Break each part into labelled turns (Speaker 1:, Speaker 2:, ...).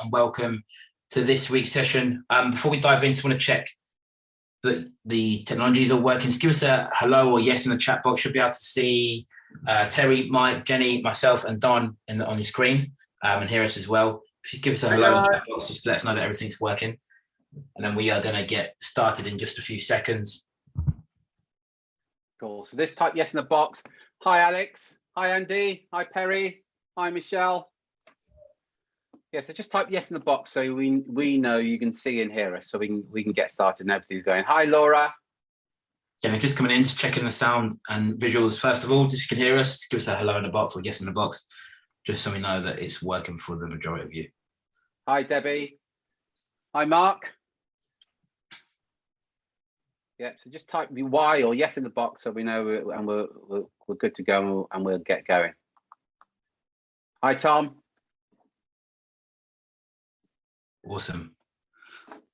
Speaker 1: and welcome to this week's session. Before we dive in, just want to check that the technologies are working. So give us a hello or yes in the chat box. Should be able to see Terry, Mike, Jenny, myself, and Don on your screen, and hear us as well. If you give us a hello in the chat box, just let us know that everything's working. And then we are going to get started in just a few seconds.
Speaker 2: Cool. So this type yes in the box. Hi, Alex. Hi, Andy. Hi, Perry. Hi, Michelle. Yeah, so just type yes in the box so we know you can see and hear us, so we can get started and everything's going. Hi, Laura.
Speaker 1: Yeah, just coming in, just checking the sound and visuals first of all. Just if you can hear us, give us a hello in the box or yes in the box, just so we know that it's working for the majority of you.
Speaker 2: Hi, Debbie. Hi, Mark. Yeah, so just type Y or yes in the box so we know we're good to go and we'll get going. Hi, Tom.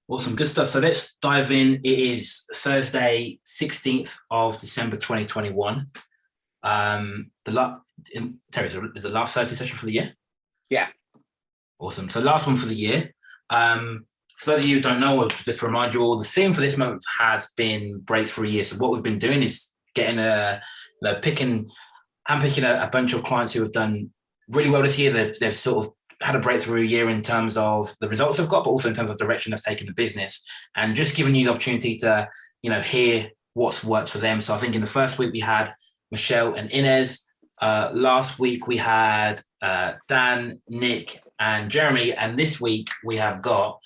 Speaker 1: Awesome, good stuff. So let's dive in. It is Thursday, 16th of December, 2021. Terry, is the last Thursday session for the year?
Speaker 2: Yeah.
Speaker 1: Awesome. So last one for the year. For those of you who don't know, just to remind you all, the theme for this month has been breakthrough year. So what we've been doing is getting handpicking a bunch of clients who have done really well this year. They've sort of had a breakthrough year in terms of the results they've got, but also in terms of direction they've taken the business, and just giving you the opportunity to, hear what's worked for them. So I think in the first week we had Michelle and Inez. Last week we had Dan, Nick, and Jeremy, and this week we have got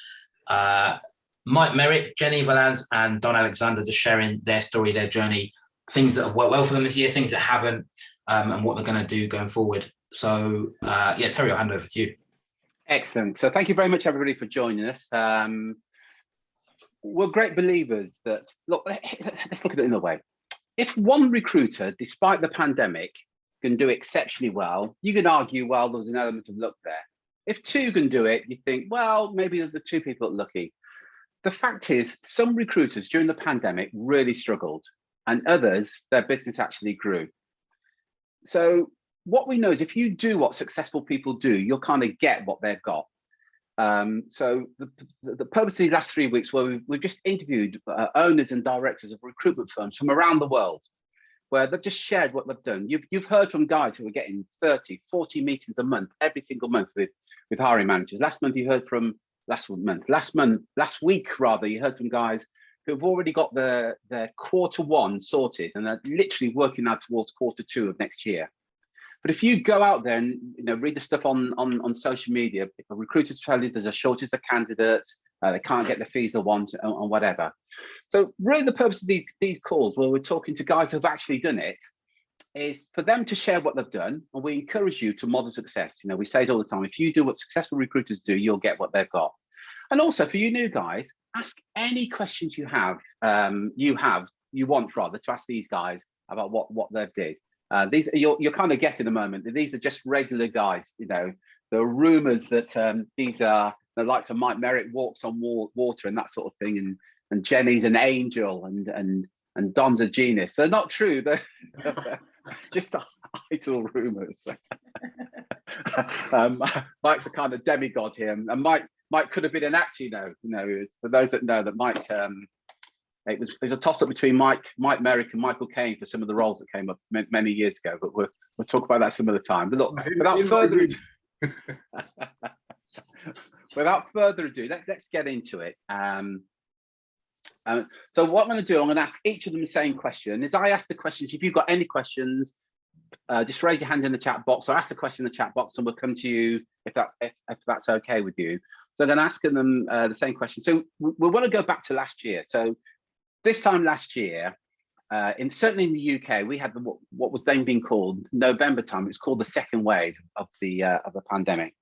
Speaker 1: Mike Merritt, Jenny Valance, and Don Alexander just sharing their story, their journey, things that have worked well for them this year, things that haven't, and what they're going to do going forward. So Terry, I'll hand over to you.
Speaker 2: Excellent. So thank you very much, everybody, for joining us. We're great believers that, look, let's look at it in a way. If one recruiter, despite the pandemic, can do exceptionally well, you can argue, well, there was an element of luck there. If two can do it, you think, well, maybe the two people are lucky. The fact is, some recruiters during the pandemic really struggled, and others, their business actually grew. So what we know is if you do what successful people do, you'll kind of get what they've got. So the purpose of the last 3 weeks, where we've just interviewed owners and directors of recruitment firms from around the world, where they've just shared what they've done. You've heard from guys who are getting 30, 40 meetings a month, every single month with hiring managers. Last week, you heard from guys who've already got their Q1 sorted, and they're literally working now towards Q2 of next year. But if you go out there and read the stuff on social media, recruiters tell you there's a shortage of candidates, they can't get the fees they want, and whatever. So really the purpose of these calls, where we're talking to guys who've actually done it, is for them to share what they've done, and we encourage you to model success. We say it all the time, if you do what successful recruiters do, you'll get what they've got. And also for you new guys, ask any questions you want to ask these guys about what they've did. These you're kind of getting a moment. These are just regular guys. There are rumors that these are the likes of Mike Merritt walks on water and that sort of thing, and Jenny's an angel and Don's a genius. They're not true. They're just idle rumors. Mike's a kind of demigod here, and Mike could have been an actor. For those that know that Mike. It was a toss-up between Mike Merrick and Michael Caine for some of the roles that came up many years ago, but we'll talk about that some other time. But look, without further ado, let's get into it. So what I'm going to do, I'm going to ask each of them the same question. As I ask the questions, if you've got any questions, just raise your hand in the chat box, or ask the question in the chat box, and we'll come to you if that's okay with you. So then asking them the same question. So we want to go back to last year. So this time last year, certainly in the UK, we had what was then being called November time. It's called the second wave of the pandemic,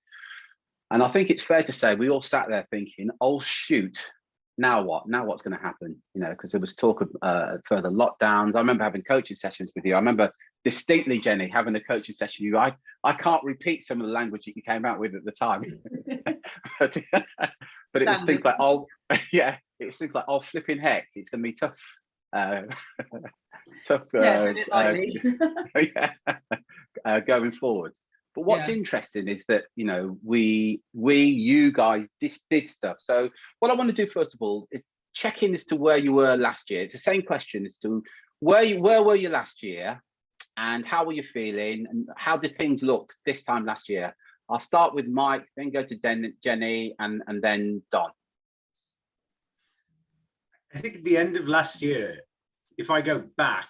Speaker 2: and I think it's fair to say we all sat there thinking, "Oh shoot, now what? Now what's going to happen?" Because there was talk of further lockdowns. I remember having coaching sessions with you. I remember distinctly, Jenny, having a coaching session with you. I can't repeat some of the language that you came out with at the time, but it was things like, "Oh, yeah." It was things like, "Oh, flipping heck, it's going to be tough." Going forward. But what's interesting is that, you know, you guys did stuff. So what I want to do first of all is check in as to where you were last year. It's the same question as to where were you last year, and how were you feeling, and how did things look this time last year? I'll start with Mike, then go to Jenny, and then Don.
Speaker 3: I think at the end of last year, if I go back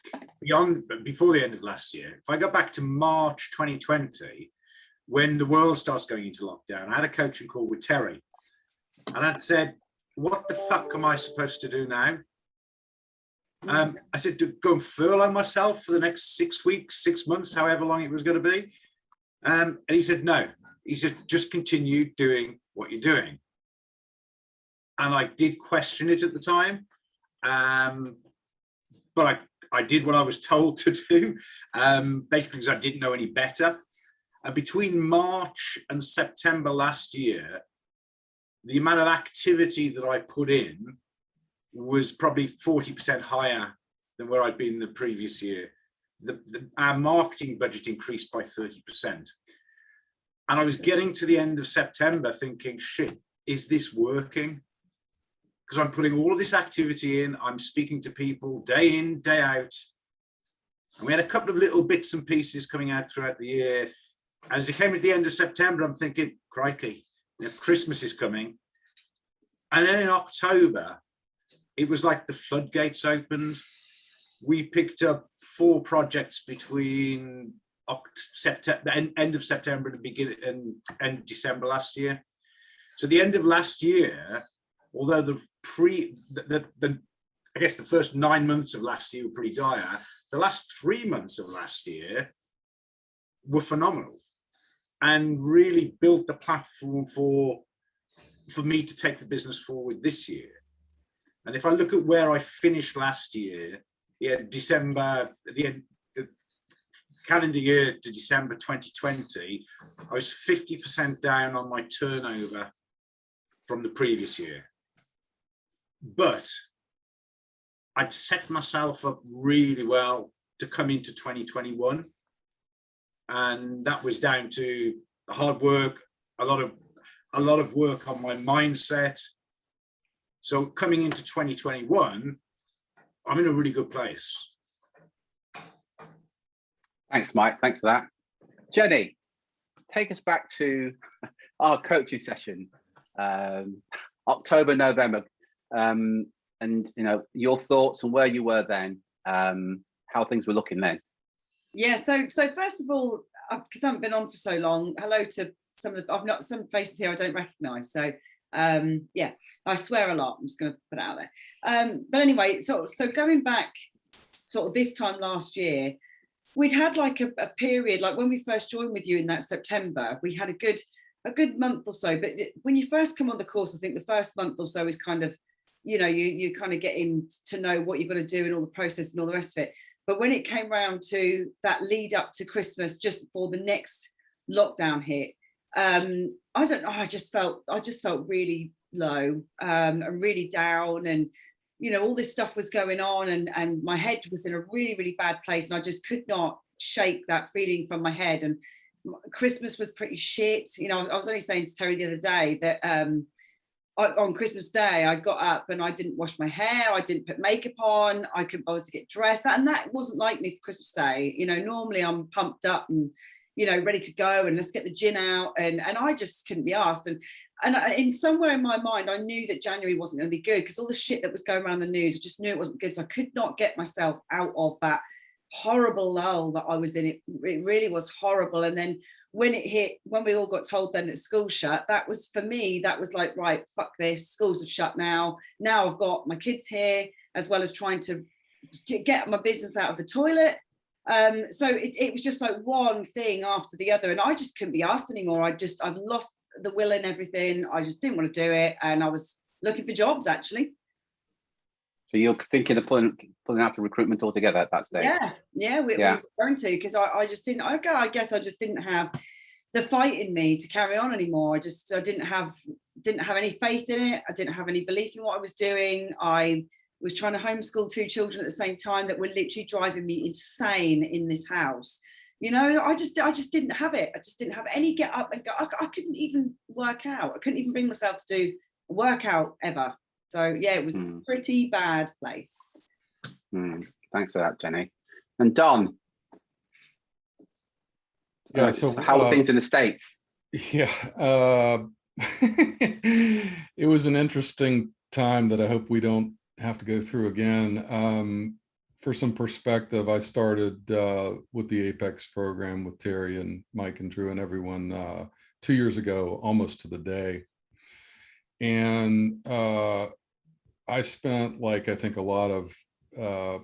Speaker 3: before the end of last year, if I go back to March 2020, when the world starts going into lockdown, I had a coaching call with Terry, and I'd said, what the fuck am I supposed to do now? I said, to go and furlough myself for the next 6 weeks, 6 months, however long it was going to be. And he said, no. He said, just continue doing what you're doing. And I did question it at the time. But I did what I was told to do, basically because I didn't know any better. And between March and September last year, the amount of activity that I put in was probably 40% higher than where I'd been the previous year. Our marketing budget increased by 30%. And I was getting to the end of September thinking, shit, is this working? Because I'm putting all of this activity in, I'm speaking to people day in, day out. And we had a couple of little bits and pieces coming out throughout the year. And as it came at the end of September, I'm thinking, crikey, Christmas is coming. And then in October, it was like the floodgates opened. We picked up 4 projects between end of September and beginning and December last year. So the end of last year, although I guess the first 9 months of last year were pretty dire, the last 3 months of last year were phenomenal and really built the platform for me to take the business forward this year. And if I look at where I finished last year, December, the calendar year to December 2020, I was 50% down on my turnover from the previous year. But I'd set myself up really well to come into 2021. And that was down to the hard work, a lot of work on my mindset. So coming into 2021, I'm in a really good place.
Speaker 2: Thanks, Mike. Thanks for that. Jenny, take us back to our coaching session, October, November, and you know, your thoughts on where you were then, how things were looking then.
Speaker 4: Yeah, so first of all, because I haven't been on for so long, hello to some faces here I don't recognise. So yeah, I swear a lot. I'm just going to put it out there. But anyway, so going back, sort of this time last year, we'd had like a period, like when we first joined with you in that September, we had a good month or so. But when you first come on the course, I think the first month or so is kind of, you know, you kind of getting to know what you've got to do and all the process and all the rest of it. But when it came round to that lead up to Christmas, just before the next lockdown hit, I don't know, I just felt really low and really down, and you know, all this stuff was going on, and my head was in a really, really bad place, and I just could not shake that feeling from my head. And Christmas was pretty shit. You know, I was only saying to Terry the other day that on Christmas Day, I got up and I didn't wash my hair, I didn't put makeup on, I couldn't bother to get dressed. And that wasn't like me for Christmas Day. You know, normally I'm pumped up and, you know, ready to go and let's get the gin out. And I just couldn't be asked. And in somewhere in my mind, I knew that January wasn't going to be good because all the shit that was going around the news, I just knew it wasn't good. So I could not get myself out of that horrible lull that I was in. It really was horrible. And then when it hit, when we all got told then that school shut, that was, for me, that was like, right, fuck this, schools have shut now. Now I've got my kids here, as well as trying to get my business out of the toilet. So it was just like one thing after the other, and I just couldn't be asked anymore. I've lost the will in everything. I just didn't want to do it, and I was looking for jobs actually.
Speaker 2: So you're thinking of pulling out the recruitment altogether at that stage?
Speaker 4: Yeah, we were going to, because I just didn't. I guess I just didn't have the fight in me to carry on anymore. I didn't have any faith in it. I didn't have any belief in what I was doing. I was trying to homeschool 2 children at the same time that were literally driving me insane in this house. You know, I just didn't have it. I just didn't have any get up and go. I couldn't even work out. I couldn't even bring myself to do a workout ever. So yeah, it was a pretty bad place.
Speaker 2: Thanks for that, Jenny. And Don.
Speaker 5: Yeah. So
Speaker 2: how are things in the States?
Speaker 5: Yeah, it was an interesting time that I hope we don't have to go through again. For some perspective, I started with the Apex program with Terry and Mike and Drew and everyone 2 years ago, almost to the day. And I spent, like I think a lot of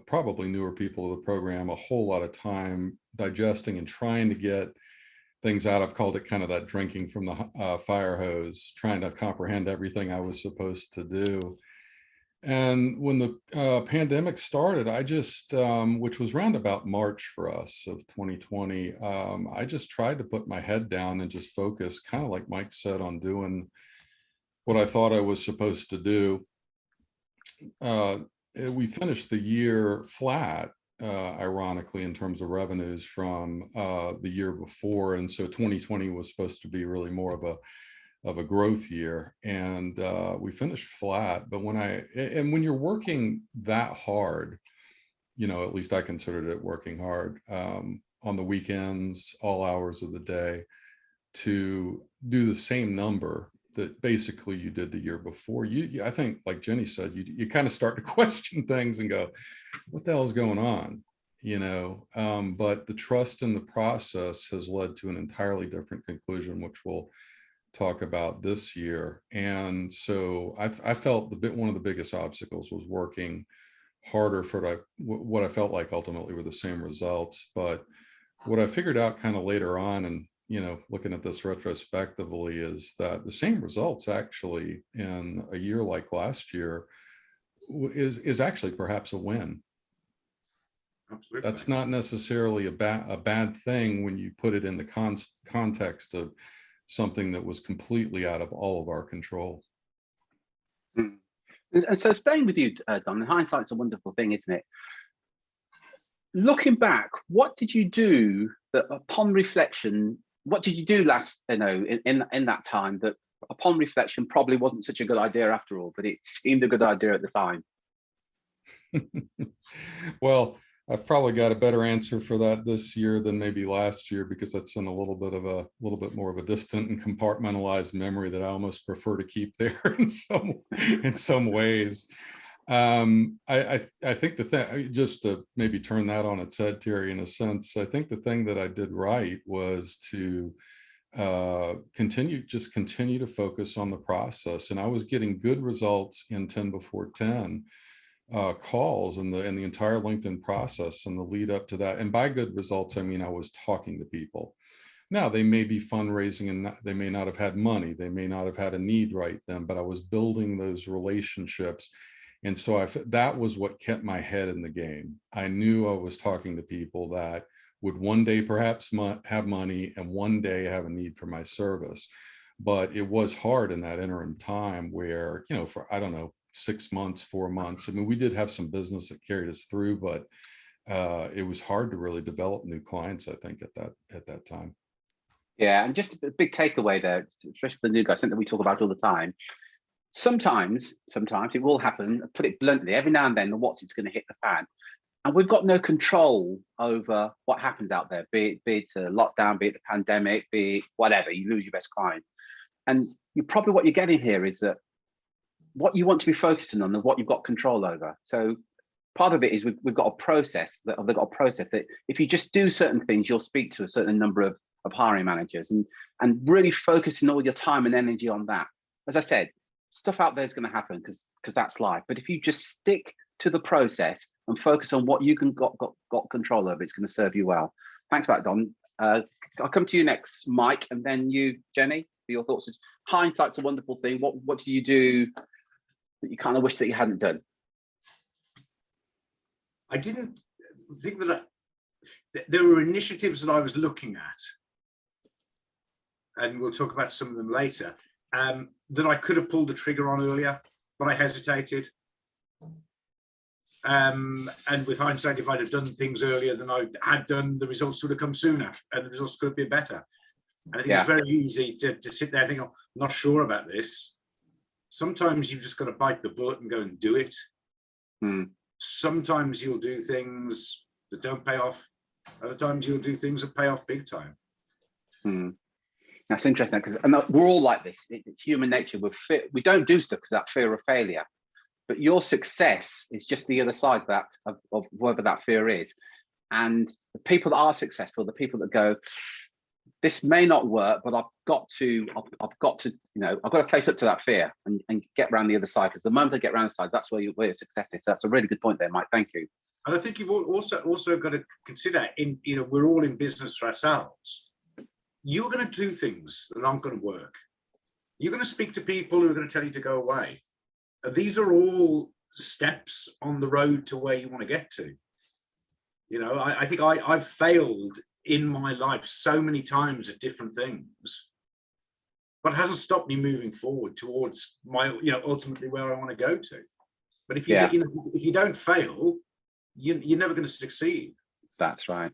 Speaker 5: probably newer people to the program, a whole lot of time digesting and trying to get things out. I've called it kind of that drinking from the fire hose, trying to comprehend everything I was supposed to do. And when the pandemic started, I just, which was round about March for us of 2020, I just tried to put my head down and just focus, kind of like Mike said, on doing what I thought I was supposed to do. We finished the year flat, ironically, in terms of revenues from the year before. And so 2020 was supposed to be really more of a growth year, and we finished flat. But when you're working that hard, you know, at least I considered it working hard on the weekends, all hours of the day, to do the same number that basically you did the year before. I think, like Jenny said, you kind of start to question things and go, what the hell is going on? You know, but the trust in the process has led to an entirely different conclusion, which we'll talk about this year. And so I felt one of the biggest obstacles was working harder for what I felt like ultimately were the same results. But what I figured out kind of later on, and you know, looking at this retrospectively, is that the same results actually in a year like last year is actually perhaps a win.
Speaker 3: Absolutely.
Speaker 5: That's not necessarily a bad thing when you put it in the context of something that was completely out of all of our control.
Speaker 2: And so staying with you, Don, in hindsight's a wonderful thing, isn't it? Looking back, what did you do that upon reflection, what did you do last, you know, in that time that upon reflection probably wasn't such a good idea after all, but it seemed a good idea at the time?
Speaker 5: Well, I've probably got a better answer for that this year than maybe last year, because that's in a little bit more of a distant and compartmentalized memory that I almost prefer to keep there in some ways. I think the thing, just to maybe turn that on its head, Terry, in a sense, I think the thing that I did right was to continue to focus on the process. And I was getting good results in 10 before 10 calls and the entire LinkedIn process and the lead up to that. And by good results, I mean I was talking to people. Now, they may be fundraising and they may not have had money, they may not have had a need right then, but I was building those relationships. And so that was what kept my head in the game. I knew I was talking to people that would one day perhaps have money and one day have a need for my service. But it was hard in that interim time where, you know, for, I don't know, 6 months, 4 months. I mean, we did have some business that carried us through, but it was hard to really develop new clients, I think, at that time.
Speaker 2: Yeah, and just a big takeaway there, especially for the new guys, something that we talk about all the time. Sometimes it will happen, put it bluntly, every now and then the what's it's going to hit the fan. And we've got no control over what happens out there, be it a lockdown, be it the pandemic, be it whatever, you lose your best client. And what you're getting here is that what you want to be focusing on and what you've got control over. So part of it is we've got a process that if you just do certain things, you'll speak to a certain number of hiring managers and really focusing all your time and energy on that. As I said, stuff out there is going to happen because that's life. But if you just stick to the process and focus on what you got control over, it's going to serve you well. Thanks for that, Don. I'll come to you next, Mike, and then you, Jenny, for your thoughts. Hindsight's a wonderful thing. What do you do that you kind of wish that you hadn't done?
Speaker 3: I didn't think that there were initiatives that I was looking at, and we'll talk about some of them later, that I could have pulled the trigger on earlier, but I hesitated. And with hindsight, if I'd have done things earlier than I had done, the results would have come sooner and the results could have been better. And I think it's very easy to sit there and think, oh, I'm not sure about this. Sometimes you've just got to bite the bullet and go and do it. Sometimes you'll do things that don't pay off. Other times you'll do things that pay off big time.
Speaker 2: That's interesting, because we're all like this. It's human nature. We don't do stuff because that fear of failure. But your success is just the other side of whatever that fear is. And the people that are successful, the people that go, this may not work, but I've got to face up to that fear and get around the other side. Because the moment I get around the side, that's where your success is. So that's a really good point there, Mike. Thank you.
Speaker 3: And I think you've also got to consider, we're all in business for ourselves. You're going to do things that aren't going to work. You're going to speak to people who are going to tell you to go away. And these are all steps on the road to where you want to get to. I think I've failed in my life so many times at different things, but it hasn't stopped me moving forward towards my, ultimately where I want to go to. But if you don't fail, you're never going to succeed. That's right.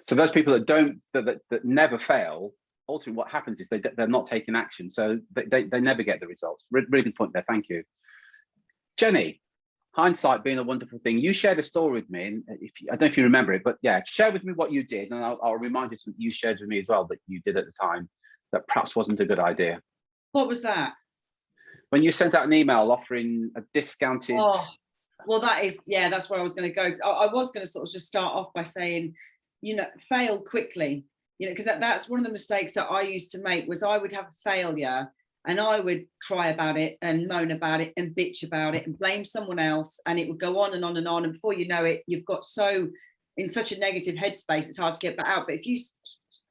Speaker 2: So those people that never fail, ultimately what happens is they're not taking action, so they never get the results. Really good point there. Thank you, Jenny. Hindsight being a wonderful thing. You shared a story with me, and I don't know if you remember it, but yeah, share with me what you did, and I'll remind you something you shared with me as well that you did at the time that perhaps wasn't a good idea.
Speaker 4: What was that?
Speaker 2: When you sent out an email offering a discounted.
Speaker 4: Oh, well, that's where I was going to go. I was going to sort of just start off by saying, fail quickly, because that's one of the mistakes that I used to make. Was I would have a failure and I would cry about it and moan about it and bitch about it and blame someone else, and it would go on and on and on, and before you know it, you've got in such a negative headspace, it's hard to get back out. But if you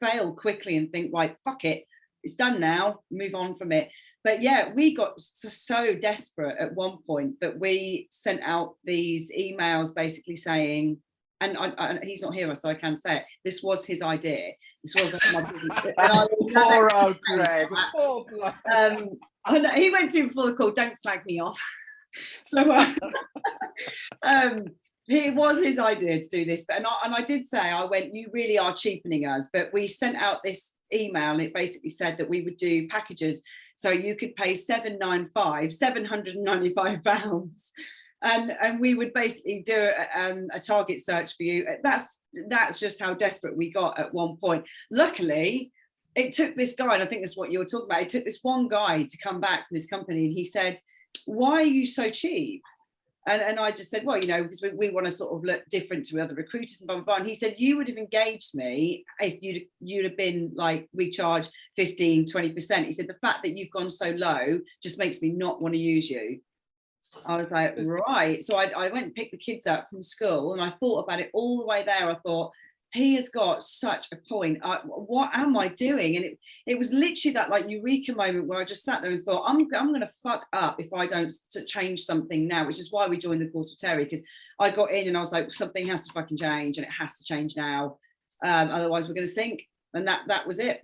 Speaker 4: fail quickly and think, right, fuck it, it's done now, move on from it. But yeah, we got so desperate at one point that we sent out these emails basically saying, and he's not here, so I can say it, this was his idea. This wasn't my business.
Speaker 2: Poor old Greg.
Speaker 4: He went to for the call, don't flag me off. So it was his idea to do this. But and I did say, I went, you really are cheapening us. But we sent out this email and it basically said that we would do packages. So you could pay £795, and we would basically do a target search for you. That's just how desperate we got at one point. Luckily, it took this guy, and I think that's what you were talking about, it took this one guy to come back from this company, and he said, why are you so cheap? And I just said, well, because we want to sort of look different to other recruiters and blah, blah, blah. And he said, you would have engaged me if you'd have been like, we charge 15, 20%. He said, the fact that you've gone so low just makes me not want to use you. I was like, right. So I went and picked the kids up from school, and I thought about it all the way there. I thought, he has got such a point. What am I doing? And it was literally that like eureka moment where I just sat there and thought, I'm going to fuck up if I don't change something now, which is why we joined the course with Terry, because I got in and I was like, something has to fucking change, and it has to change now. Otherwise we're going to sink. And that was it.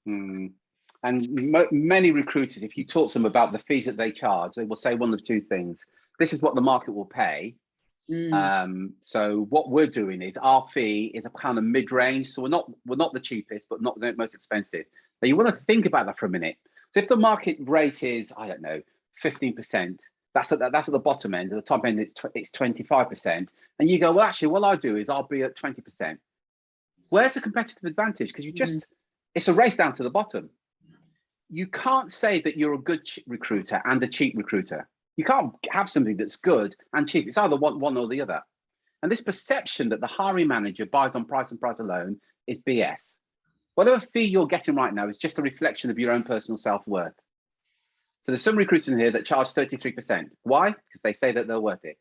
Speaker 2: And many recruiters, if you talk to them about the fees that they charge, they will say one of two things. This is what the market will pay. So what we're doing is our fee is a kind of mid-range. So we're not the cheapest, but not the most expensive. Now you want to think about that for a minute. So if the market rate is, I don't know, 15%, that's at the bottom end. At the top end, it's 25%. And you go, well, actually, what I'll do is I'll be at 20%. Where's the competitive advantage? Because it's a race down to the bottom. You can't say that you're a good recruiter and a cheap recruiter. You can't have something that's good and cheap. It's either one or the other. And this perception that the hiring manager buys on price and price alone is BS. Whatever fee you're getting right now is just a reflection of your own personal self-worth. So there's some recruiters in here that charge 33%. Why? Because they say that they're worth it.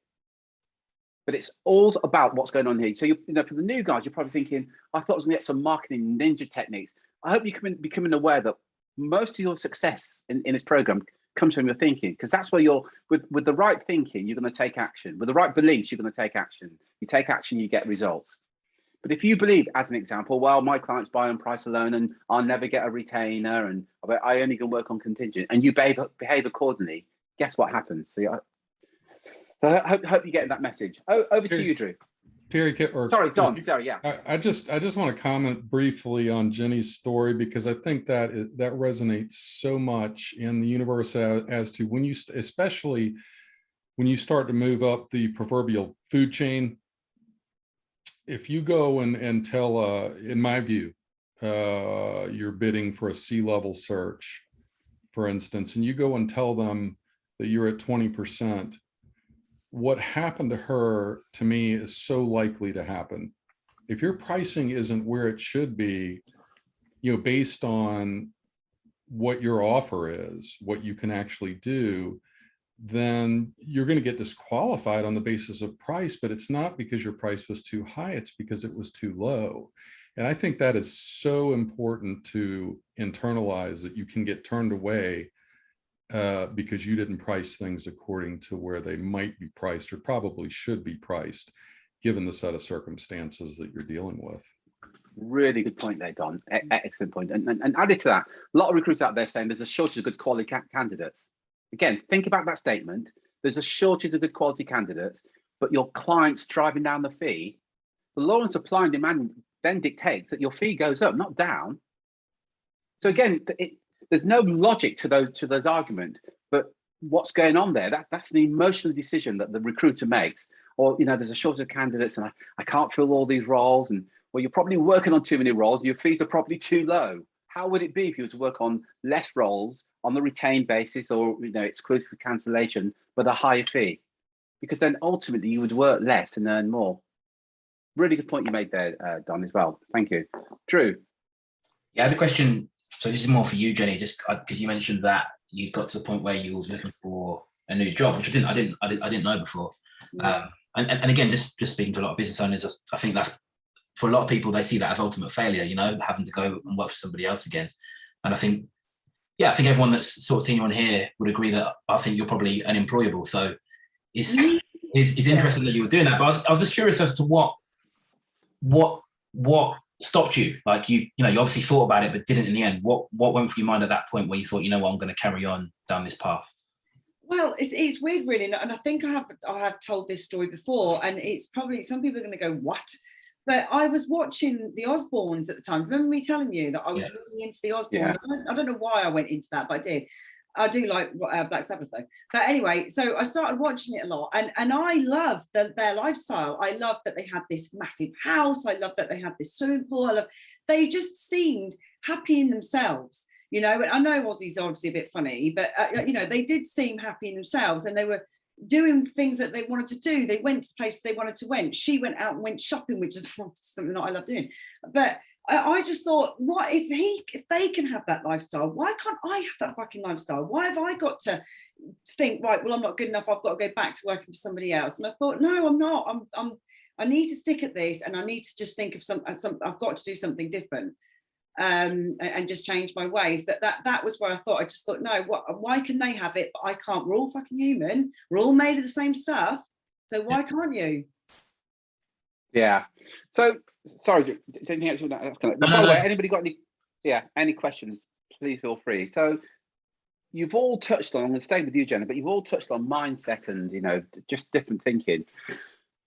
Speaker 2: But it's all about what's going on here. So for the new guys, you're probably thinking, I thought I was going to get some marketing ninja techniques. I hope you're becoming aware that most of your success in this program comes from your thinking, because that's where you're with the right thinking, you're going to take action. With the right beliefs, you're going to take action. You take action, you get results. But if you believe, as an example, well, my clients buy on price alone and I'll never get a retainer and I only can work on contingent, and you behave accordingly, guess what happens? So So I hope you're getting that message. Over to you, Drew.
Speaker 5: Terry,
Speaker 2: Sorry, Don. Sorry, yeah.
Speaker 5: I just want to comment briefly on Jenny's story, because I think that resonates so much in the universe as to when you, especially when you start to move up the proverbial food chain. If you go and tell, in my view, you're bidding for a C-level search, for instance, and you go and tell them that you're at 20%, what happened to her, to me, is so likely to happen. If your pricing isn't where it should be, based on what your offer is, what you can actually do, then you're going to get disqualified on the basis of price. But it's not because your price was too high, it's because it was too low. And I think that is so important to internalize, that you can get turned away because you didn't price things according to where they might be priced, or probably should be priced, given the set of circumstances that you're dealing with.
Speaker 2: Really good point there, Don. Excellent point. And added to that, a lot of recruiters out there saying there's a shortage of good quality candidates. Again, think about that statement. There's a shortage of good quality candidates, but your client's driving down the fee. The law and supply and demand then dictates that your fee goes up, not down. So again, there's no logic to those arguments, but what's going on there, that's an emotional decision that the recruiter makes. Or, there's a shortage of candidates and I can't fill all these roles, and well, you're probably working on too many roles, your fees are probably too low. How would it be if you were to work on less roles on the retained basis, or exclusive cancellation, but a higher fee? Because then ultimately you would work less and earn more. Really good point you made there, Don, as well. Thank you. Drew.
Speaker 1: Yeah, the question. So this is more for you, Jenny, just because you mentioned that you got to the point where you were looking for a new job, which I didn't know before. And again, just speaking to a lot of business owners, I think that's, for a lot of people, they see that as ultimate failure, having to go and work for somebody else again. And I think everyone that's sort of seen you on here would agree that I think you're probably unemployable. So it's interesting that you were doing that. But I was just curious as to what stopped you. Like you obviously thought about it, but didn't in the end. What went through your mind at that point where you thought, I'm going to carry on down this path?
Speaker 4: Well, it's weird, really, and I think I have told this story before, and it's probably, some people are going to go, what? But I was watching the Osbournes at the time. Remember me telling you that I was really into the Osbournes? Yeah. I don't know why I went into that, but I did. I do like Black Sabbath though. But anyway, so I started watching it a lot, and I loved their lifestyle. I loved that they had this massive house. I loved that they had this swimming pool. They just seemed happy in themselves. And I know Aussie's obviously a bit funny, but they did seem happy in themselves, and they were doing things that they wanted to do. They went to places they wanted to went. She went out and went shopping, which is something that I love doing. But I just thought, what if they can have that lifestyle? Why can't I have that fucking lifestyle? Why have I got to think, right, well, I'm not good enough, I've got to go back to working for somebody else? And I thought, no, I'm not. I need to stick at this, and I need to just think of some I've got to do something different. And just change my ways. But that was where I just thought, no, why can they have it, but I can't? We're all fucking human. We're all made of the same stuff. So why can't you?
Speaker 2: Yeah. So sorry, anything else? That's kind of, by the way, anybody got any questions, please feel free. So you've all touched on, I'm going to stay with you, Jenna, but you've all touched on mindset and just different thinking.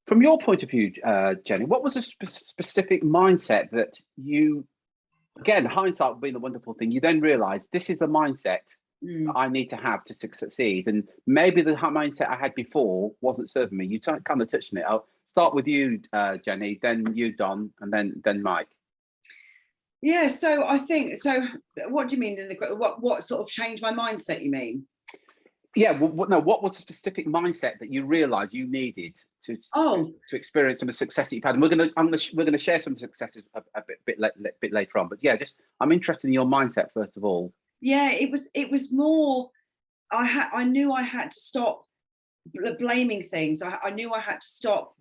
Speaker 2: From your point of view, Jenny, what was a specific mindset that you, again, hindsight being a wonderful thing, you then realize this is the mindset that I need to have to succeed? And maybe the mindset I had before wasn't serving me. You kind of touched on it. I'll start with you, Jenny, then you, Don, and then Mike.
Speaker 4: Yeah, so I think, what do you mean? What sort of changed my mindset, you mean?
Speaker 2: Yeah, what was the specific mindset that you realized you needed to experience some of the success that you've had? And we're gonna share some successes a bit later on. But yeah, I'm interested in your mindset first of all.
Speaker 4: Yeah, it was more. I knew I had to stop blaming things. I knew I had to stop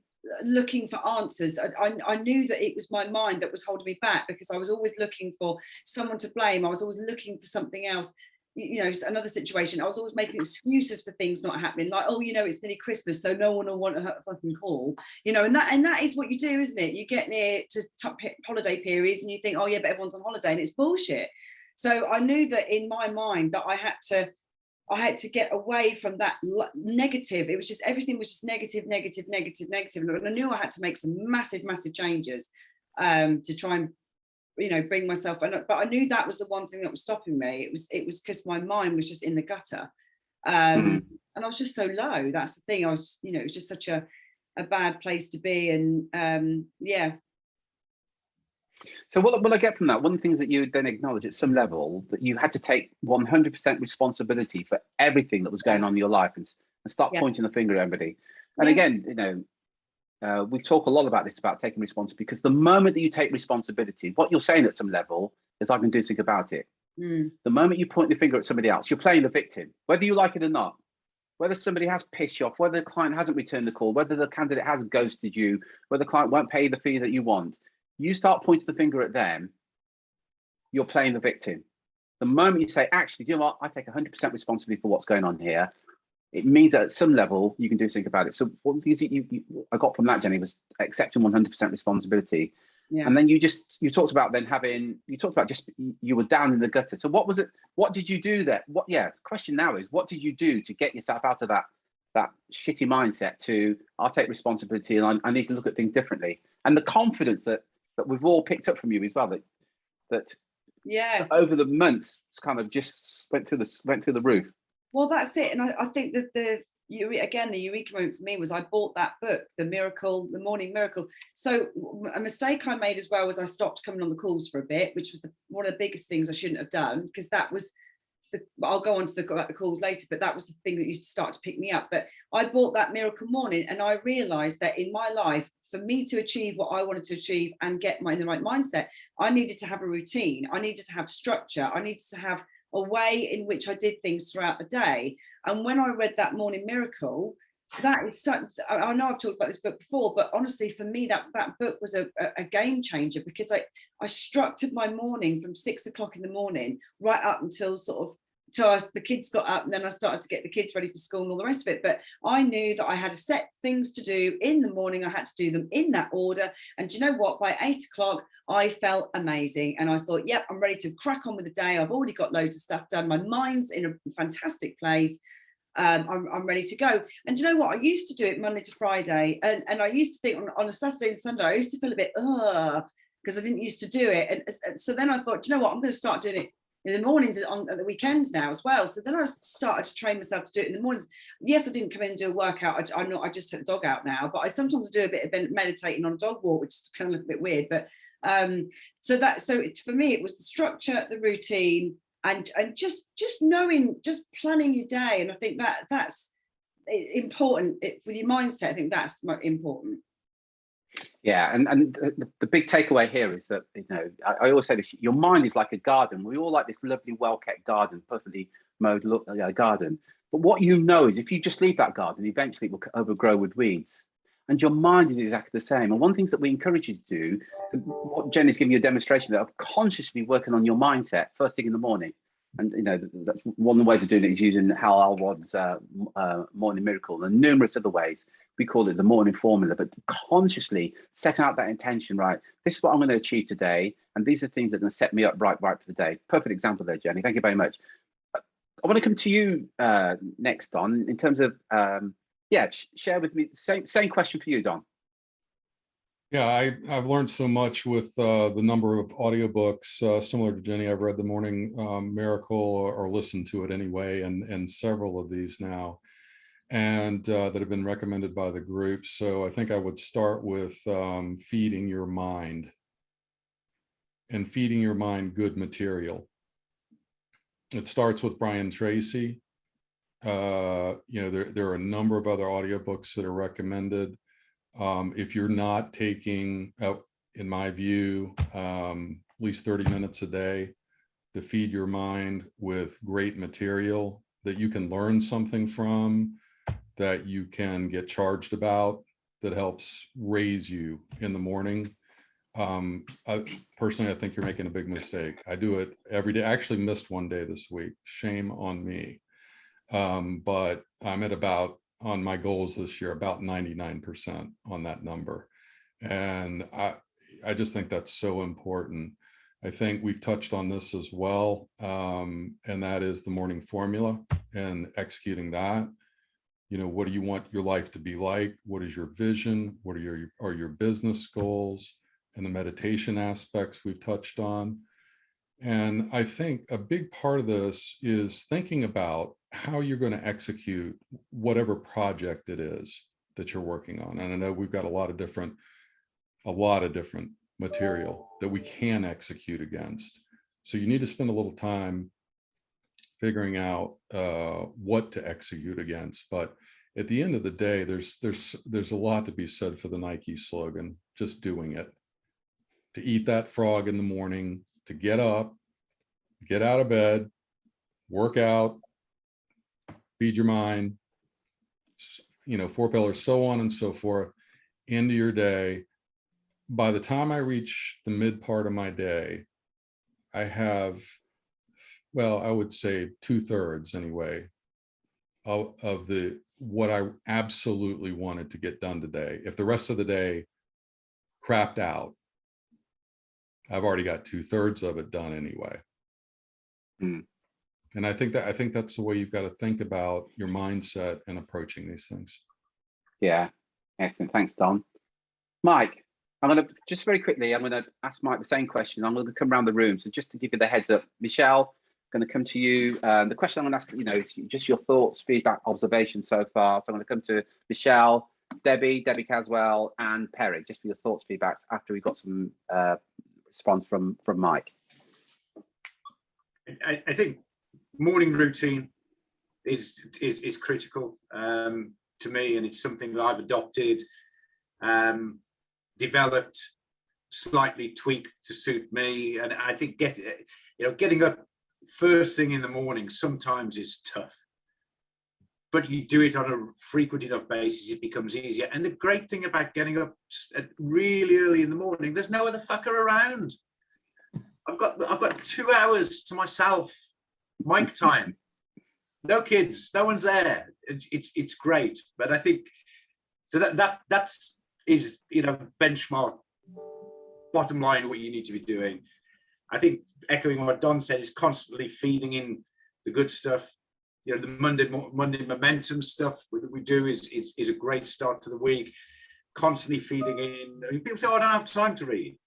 Speaker 4: looking for answers. I knew that it was my mind that was holding me back, because I was always looking for someone to blame. I was always looking for something else. Another situation, I was always making excuses for things not happening, like, oh, it's nearly Christmas, so no one will want a fucking call, and that is what you do, isn't it? You get near to holiday periods and you think, oh yeah, but everyone's on holiday, and it's bullshit. So I knew that in my mind that I had to I had to get away from that negative. It was just, everything was just negative. And I knew I had to make some massive changes to try and, you know, bring myself. But I knew that was the one thing that was stopping me. It was because my mind was just in the gutter. And I was just so low. That's the thing. I was, you know, it was just such a bad place to be. And yeah.
Speaker 2: So what I get from that, one of the things that you then acknowledge at some level, that you had to take 100% responsibility for everything that was going on in your life, and start pointing the finger at everybody. And again, you know, we talk a lot about this, about taking responsibility, because the moment that you take responsibility, what you're saying at some level is, I can do something about it. The moment you point the finger at somebody else, you're playing the victim, whether you like it or not. Whether somebody has pissed you off, whether the client hasn't returned the call, whether the candidate has ghosted you, whether the client won't pay the fee that you want, you start pointing the finger at them, you're playing the victim. The moment you say, actually, do you know what, I take 100% responsibility for what's going on here, it means that at some level you can do something about it. So one of the things I got from that, Jenny, was accepting 100% responsibility. Yeah. And then you talked about just, you were down in the gutter. So what was it? What did you do there? The question now is, what did you do to get yourself out of that shitty mindset to, I'll take responsibility and I need to look at things differently? And the confidence that we've all picked up from you as well, that over the months kind of just went through the roof.
Speaker 4: Well, that's it. And I think that the eureka moment for me was, I bought that book, The Morning Miracle. So a mistake I made as well was I stopped coming on the calls for a bit, which was one of the biggest things I shouldn't have done, because that was, I'll go on to the calls later, but that was the thing that used to start to pick me up. But I bought that Miracle Morning, and I realized that in my life, for me to achieve what I wanted to achieve and get in the right mindset, I needed to have a routine. I needed to have structure. I needed to have a way in which I did things throughout the day. And when I read that Morning Miracle, that is such, I know I've talked about this book before, but honestly, for me, that book was a game changer, because I structured my morning from 6 o'clock in the morning right up until the kids got up, and then I started to get the kids ready for school and all the rest of it. But I knew that I had set things to do in the morning. I had to do them in that order. And do you know what? By 8 o'clock, I felt amazing. And I thought, yep, I'm ready to crack on with the day. I've already got loads of stuff done. My mind's in a fantastic place. I'm ready to go. And do you know what? I used to do it Monday to Friday. And I used to think on a Saturday and Sunday, I used to feel a bit, because I didn't used to do it. And so then I thought, do you know what? I'm going to start doing it in the mornings, on the weekends now as well. So then I started to train myself to do it in the mornings. Yes, I didn't come in and do a workout. I just took the dog out now, but I sometimes do a bit of meditating on a dog walk, which is kind of a bit weird. But so for me, it was the structure, the routine, and just knowing, just planning your day. And I think that's important with your mindset. I think that's important.
Speaker 2: Yeah, and the big takeaway here is that, you know, I always say this: your mind is like a garden. We all like this lovely, well-kept garden, perfectly mowed garden. But what you know is, if you just leave that garden, eventually it will overgrow with weeds. And your mind is exactly the same. And one of the things that we encourage you to do, what Jenny's giving you a demonstration of consciously working on your mindset first thing in the morning. And you know, that's one of the ways of doing it is using Hal Elrod's Morning Miracle, and numerous other ways. We call it the morning formula, but consciously set out that intention, right? This is what I'm going to achieve today, and these are things that are going to set me up right for the day. Perfect example there, Jenny. Thank you very much. I want to come to you next, Don, in terms of, share with me, same question for you, Don.
Speaker 5: Yeah, I've learned so much with the number of audiobooks, similar to Jenny. I've read The Morning Miracle, or listened to it anyway, and several of these now, and that have been recommended by the group. So I think I would start with feeding your mind, and feeding your mind good material. It starts with Brian Tracy. You know, there are a number of other audiobooks that are recommended. If you're not taking, in my view, at least 30 minutes a day to feed your mind with great material that you can learn something from, that you can get charged about, that helps raise you in the morning. Personally, I think you're making a big mistake. I do it every day. I actually missed one day this week. Shame on me. But I'm at about, on my goals this year, about 99% on that number. And I just think that's so important. I think we've touched on this as well, and that is the morning formula and executing that. You know, what do you want your life to be like? What is your vision? What are your business goals? And the meditation aspects we've touched on. And I think a big part of this is thinking about how you're going to execute whatever project it is that you're working on. And I know we've got a lot of different material that we can execute against. So you need to spend a little time figuring out what to execute against. But at the end of the day, there's a lot to be said for the Nike slogan, just doing it. To eat that frog in the morning, to get up, get out of bed, work out, feed your mind, you know, 4 pillars, so on and so forth, into your day. By the time I reach the mid part of my day, I have, well, I would say 2/3 anyway, of what I absolutely wanted to get done today. If the rest of the day crapped out, I've already got 2/3 of it done anyway. And I think that's the way you've got to think about your mindset and approaching these things.
Speaker 2: Yeah, excellent. Thanks, Don. Mike, I'm going to just very quickly, I'm going to ask Mike the same question. I'm going to come around the room. So just to give you the heads up, Michelle, I'm going to come to you. The question I'm going to ask, you know, is just your thoughts, feedback, observations so far. So I'm going to come to Michelle, Debbie Caswell, and Perry, just for your thoughts, feedbacks after we've got some response from Mike.
Speaker 3: I think morning routine is critical to me, and it's something that I've adopted, developed, slightly tweaked to suit me. And I think getting up first thing in the morning sometimes is tough, but you do it on a frequent enough basis, it becomes easier. And the great thing about getting up really early in the morning, there's no other fucker around. I've got 2 hours to myself, Mike time. No kids, no one's there. It's great. But I think so that's benchmark, bottom line, what you need to be doing. I think echoing what Don said is constantly feeding in the good stuff. You know, the Monday momentum stuff that we do is a great start to the week. Constantly feeding in. People say, "Oh, I don't have time to read."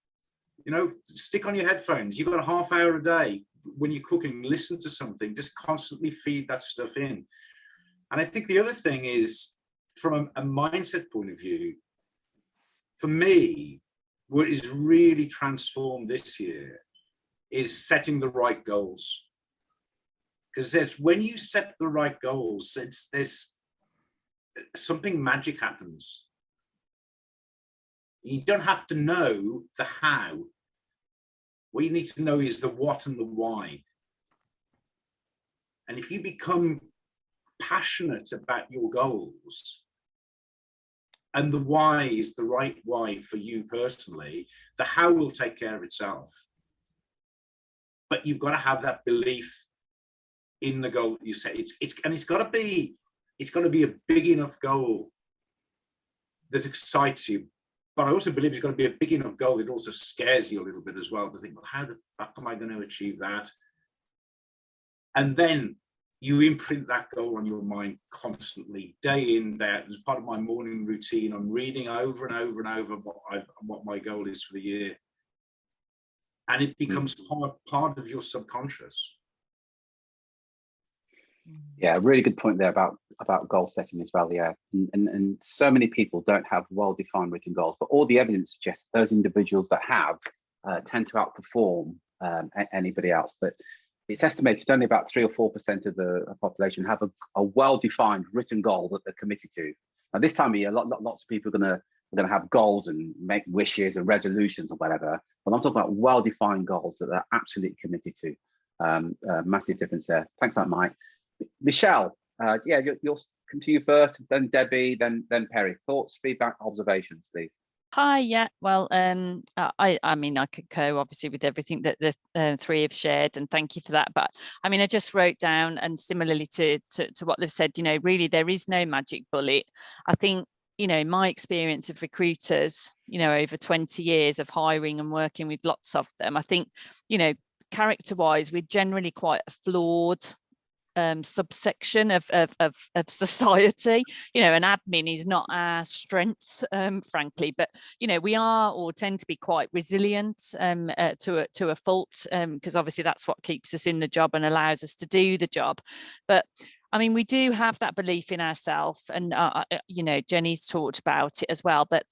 Speaker 3: You know, stick on your headphones. You've got a half hour a day when you're cooking, listen to something, just constantly feed that stuff in. And I think the other thing is, from a mindset point of view, for me, what is really transformed this year is setting the right goals. Because when you set the right goals, there's something magic happens. You don't have to know the how. What you need to know is the what and the why. And if you become passionate about your goals, and the why is the right why for you personally, the how will take care of itself. But you've got to have that belief in the goal that you set. It's got to be a big enough goal that excites you. But I also believe it's got to be a big enough goal that also scares you a little bit as well, to think, well, how the fuck am I going to achieve that? And then you imprint that goal on your mind constantly, day in, day out. As part of my morning routine, I'm reading over and over and over what my goal is for the year. And it becomes part of your subconscious.
Speaker 2: Yeah, really good point there about goal setting as well. Yeah, and so many people don't have well-defined written goals, but all the evidence suggests those individuals that have tend to outperform anybody else. But it's estimated only about 3 or 4% of the population have a well-defined written goal that they're committed to. Now, this time of year, lots of people are going to have goals and make wishes and resolutions or whatever. But I'm talking about well-defined goals that they're absolutely committed to. Massive difference there. Thanks for that, Mike. Michelle, you'll come to you first, then Debbie, then Perry. Thoughts, feedback, observations, please.
Speaker 6: Hi, yeah, well, I mean, I concur obviously with everything that the three have shared, and thank you for that. But I mean, I just wrote down, and similarly to what they've said, you know, really there is no magic bullet. I think you know, in my experience of recruiters, you know, over 20 years of hiring and working with lots of them, I think, you know, character wise, we're generally quite a flawed subsection of society. You know, and admin is not our strength, frankly, but you know, we are or tend to be quite resilient to a fault, because obviously that's what keeps us in the job and allows us to do the job. But I mean, we do have that belief in ourselves, and you know, Jenny's talked about it as well. But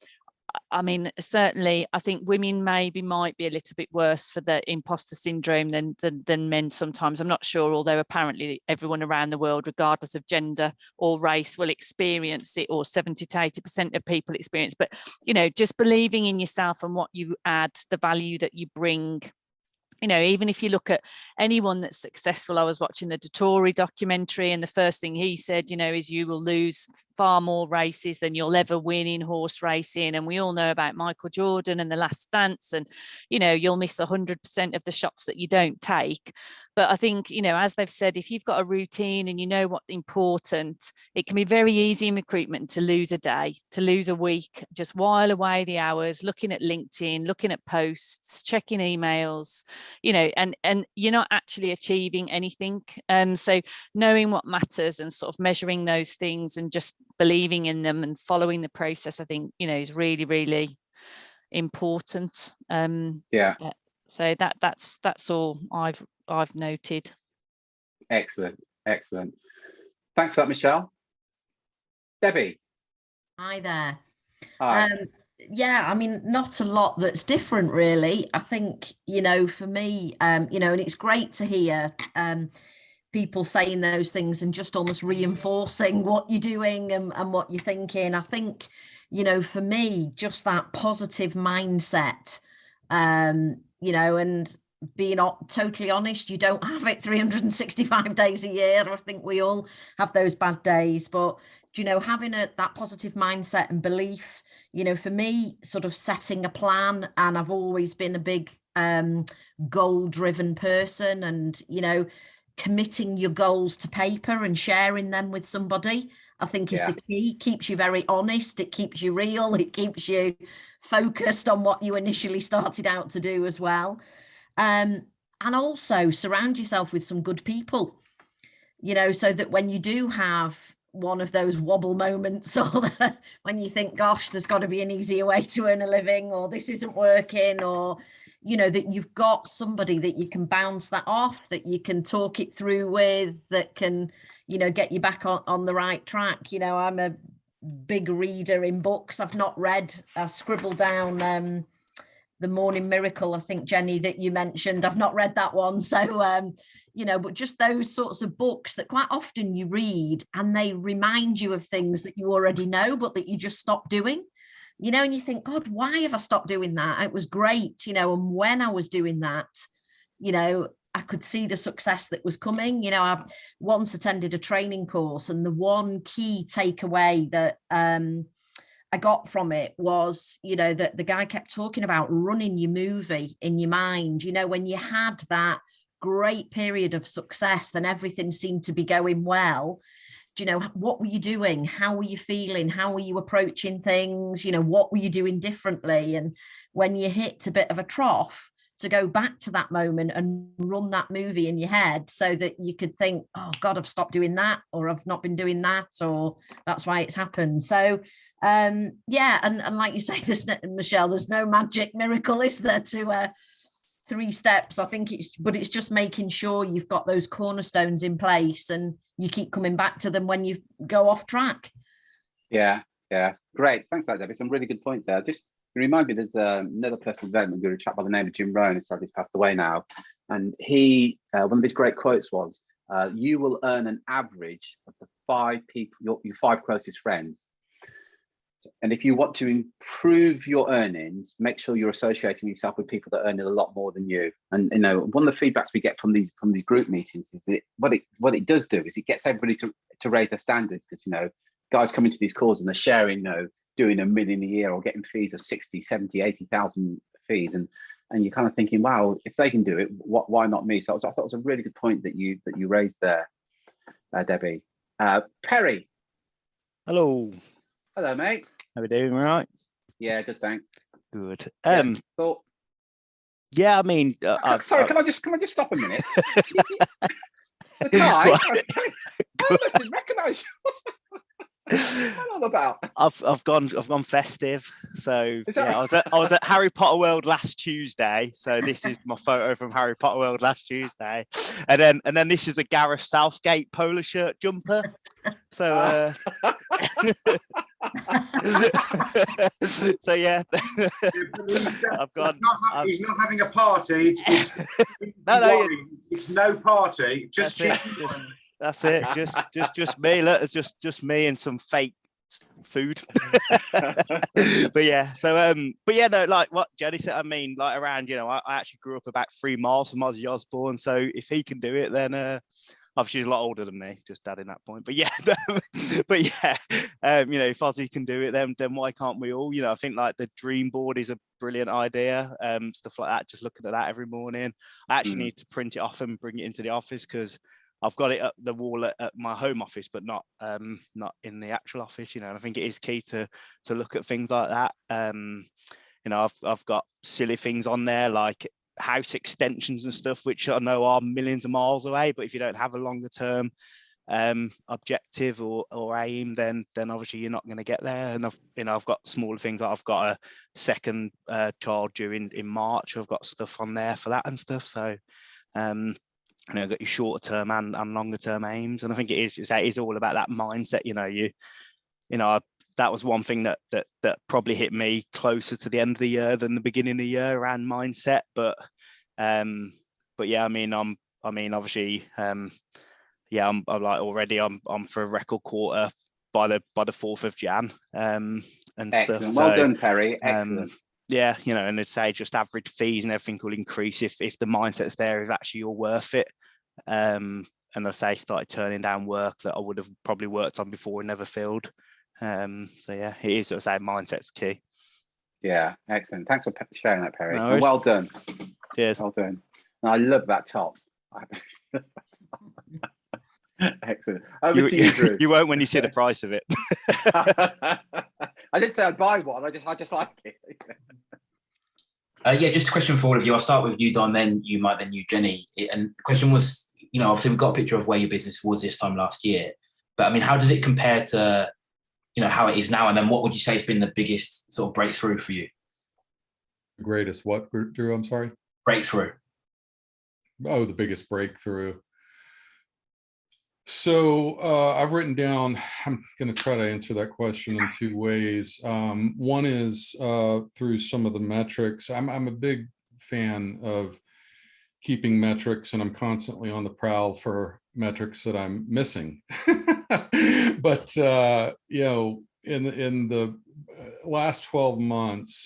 Speaker 6: I mean, certainly, I think women might be a little bit worse for the imposter syndrome than men sometimes. I'm not sure, although apparently everyone around the world, regardless of gender or race, will experience it, or 70 to 80% of people experience. But, you know, just believing in yourself and what you add, the value that you bring. You know, even if you look at anyone that's successful, I was watching the Dettori documentary, and the first thing he said, you know, is you will lose far more races than you'll ever win in horse racing. And we all know about Michael Jordan and The Last Dance, and, you know, you'll miss 100% of the shots that you don't take. But I think, you know, as they've said, if you've got a routine and you know what's important, it can be very easy in recruitment to lose a day, to lose a week, just while away the hours, looking at LinkedIn, looking at posts, checking emails, you know, and you're not actually achieving anything. So knowing what matters and sort of measuring those things and just believing in them and following the process, I think, you know, is really, really important. So that's all I've noted.
Speaker 2: Excellent. Thanks for that, Michelle. Debbie.
Speaker 7: Hi there.
Speaker 2: Hi.
Speaker 7: Yeah, I mean, not a lot that's different, really. I think, you know, for me, you know, and it's great to hear people saying those things and just almost reinforcing what you're doing and what you're thinking. I think, you know, for me, just that positive mindset, you know, and being totally honest, you don't have it 365 days a year. I think we all have those bad days, but, you know, having that positive mindset and belief, you know, for me, sort of setting a plan, and I've always been a big goal driven person, and, you know, committing your goals to paper and sharing them with somebody, I think is the key. Keeps you very honest, it keeps you real, it keeps you focused on what you initially started out to do as well. And also surround yourself with some good people, you know, so that when you do have one of those wobble moments, or when you think, gosh, there's got to be an easier way to earn a living, or this isn't working, or, you know, that you've got somebody that you can bounce that off, that you can talk it through with, that can, you know, get you back on the right track. You know, I'm a big reader in books. I've not read, I scribbled down The Morning Miracle, I think, Jenny, that you mentioned. I've not read that one. So, you know, but just those sorts of books that quite often you read and they remind you of things that you already know, but that you just stop doing, you know, and you think, God, why have I stopped doing that? It was great, you know, and when I was doing that, you know, I could see the success that was coming. You know, I once attended a training course, and the one key takeaway that I got from it was, you know, that the guy kept talking about running your movie in your mind. You know, when you had that great period of success and everything seemed to be going well, you know, what were you doing? How were you feeling? How were you approaching things? You know, what were you doing differently? And when you hit a bit of a trough, to go back to that moment and run that movie in your head so that you could think, oh God, I've stopped doing that, or I've not been doing that, or that's why it's happened. So yeah, and like you say, Michelle, there's no magic miracle, is there, to 3 steps? I think it's just making sure you've got those cornerstones in place and you keep coming back to them when you go off track.
Speaker 2: Yeah, great. Thanks for that, Debbie. Some really good points there. Just remind me, there's another personal development guru, a chap by the name of Jim Rohn, who's sadly passed away now, and he one of his great quotes was, you will earn an average of the 5 people, your 5 closest friends. And if you want to improve your earnings, make sure you're associating yourself with people that earn a lot more than you. And, you know, one of the feedbacks we get from these group meetings is that what it does do is it gets everybody to raise their standards, because, you know, guys come into these calls and they're sharing, you know, doing $1 million a year or getting fees of 60, 70, 80,000 fees. And you're kind of thinking, wow, if they can do it, why not me? So I thought it was a really good point that you raised there, Debbie. Perry.
Speaker 8: Hello.
Speaker 2: Hello, mate.
Speaker 8: How we doing? All right.
Speaker 2: Yeah, good, thanks.
Speaker 8: Good.
Speaker 2: Thought,
Speaker 8: Yeah, I mean,
Speaker 2: sorry, can I just stop a minute? The tie.
Speaker 8: What?
Speaker 2: I almost didn't recognise you. What's that all about?
Speaker 8: I've gone festive. So
Speaker 2: Is that
Speaker 8: yeah, I was at Harry Potter World last Tuesday. So this is my photo from Harry Potter World last Tuesday, and then this is a Gareth Southgate polo shirt jumper. So so yeah, I've gone.
Speaker 3: He's not having a party. It's no party. Just
Speaker 8: That's it. Just me. Look, it's just me and some fake food. But yeah, so but yeah, no, like what Jenny said. I mean, like around, I actually grew up about 3 miles from Ozzy Osbourne. So if he can do it, then obviously he's a lot older than me, just adding that point. But yeah, but yeah, if Ozzy can do it, then why can't we all? I think like the dream board is a brilliant idea. Stuff like that. Just looking at that every morning. I actually need to print it off and bring it into the office because I've got it up the wall at my home office, but not in the actual office. And I think it is key to look at things like that. I've got silly things on there like house extensions and stuff, which I know are millions of miles away, but if you don't have a longer term objective or aim, then obviously you're not going to get there. And I've got smaller things, like I've got a second child due in March. I've got stuff on there for that and stuff. So I've got your shorter term and longer term aims, and I think it is all about that mindset. That was one thing that probably hit me closer to the end of the year than the beginning of the year around mindset. But yeah, obviously, I'm like already I'm for a record quarter by the 4th of Jan and
Speaker 2: excellent.
Speaker 8: stuff.
Speaker 2: Well done, Perry. Excellent.
Speaker 8: Yeah, and I'd say just average fees and everything will increase if the mindset's there, if actually you're worth it. And I say started turning down work that I would have probably worked on before and never filled. So yeah, it is, I say, mindset's key.
Speaker 2: Yeah, excellent. Thanks for sharing that, Perry.
Speaker 8: No
Speaker 2: And well done.
Speaker 8: Cheers.
Speaker 2: Well done. And I love that top. Excellent. Over to you, Drew.
Speaker 8: You won't when you see the price of it.
Speaker 2: I didn't say I'd buy one. I just like it.
Speaker 1: Yeah, just a question for all of you. I'll start with you, Don, then you, Mike, then you, Jenny. And the question was, obviously we've got a picture of where your business was this time last year, but I mean, how does it compare to, how it is now? And then what would you say has been the biggest sort of breakthrough for you?
Speaker 5: Greatest what, Drew? I'm sorry?
Speaker 1: Breakthrough.
Speaker 5: Oh, the biggest breakthrough. So I've written down, I'm going to try to answer that question in 2 ways. One is through some of the metrics. I'm a big fan of keeping metrics, and I'm constantly on the prowl for metrics that I'm missing. But, in the last 12 months,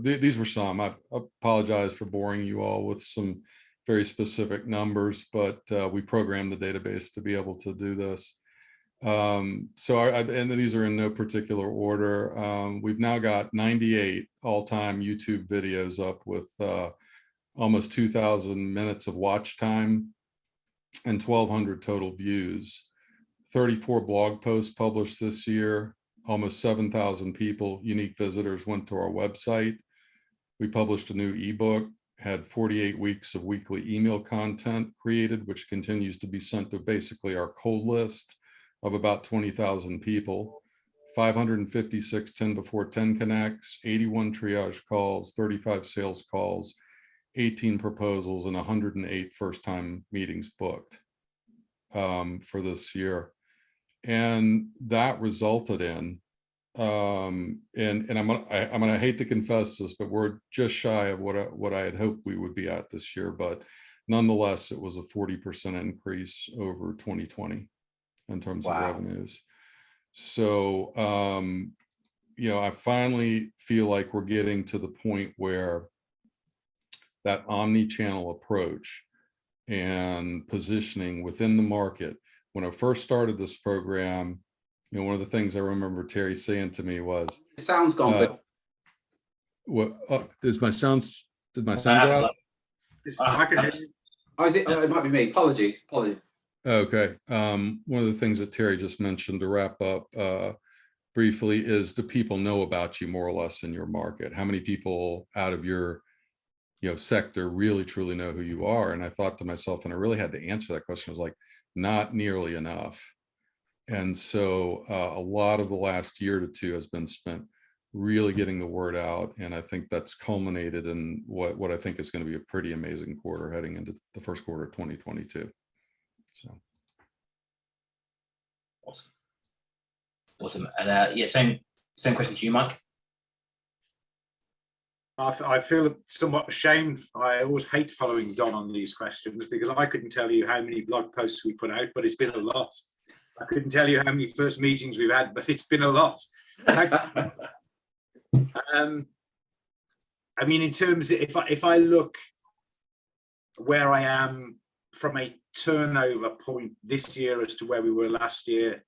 Speaker 5: these were some. I apologize for boring you all with some very specific numbers, but we programmed the database to be able to do this. So and these are in no particular order. We've now got 98 all-time YouTube videos up with almost 2,000 minutes of watch time and 1,200 total views. 34 blog posts published this year. Almost 7,000 people, unique visitors, went to our website. We published a new ebook, had 48 weeks of weekly email content created, which continues to be sent to basically our cold list of about 20,000 people, 556 10 before 10 connects, 81 triage calls, 35 sales calls, 18 proposals, and 108 first-time meetings booked for this year. And that resulted in, and I'm gonna hate to confess this, but we're just shy of what I had hoped we would be at this year. But nonetheless, it was a 40% increase over 2020 in terms of revenues. So, I finally feel like we're getting to the point where that omni-channel approach and positioning within the market. When I first started this program, one of the things I remember Terry saying to me was,
Speaker 2: The sound's gone, but
Speaker 5: what did my sound go out?
Speaker 3: I can hear you.
Speaker 2: oh, is it? Oh, it might be me. Apologies.
Speaker 5: Okay. One of the things that Terry just mentioned to wrap up, briefly is, do people know about you more or less in your market? How many people out of your sector really truly know who you are? And I thought to myself, and I really had to answer that question, I was like, not nearly enough. And so a lot of the last year to two has been spent really getting the word out. And I think that's culminated in what I think is going to be a pretty amazing quarter heading into the first quarter of 2022. So.
Speaker 1: Awesome. And yeah, same question to you, Mike.
Speaker 3: I feel somewhat ashamed. I always hate following Don on these questions because I couldn't tell you how many blog posts we put out, but it's been a lot. I couldn't tell you how many first meetings we've had, but it's been a lot. I mean, in terms of, if I look where I am from a turnover point this year as to where we were last year,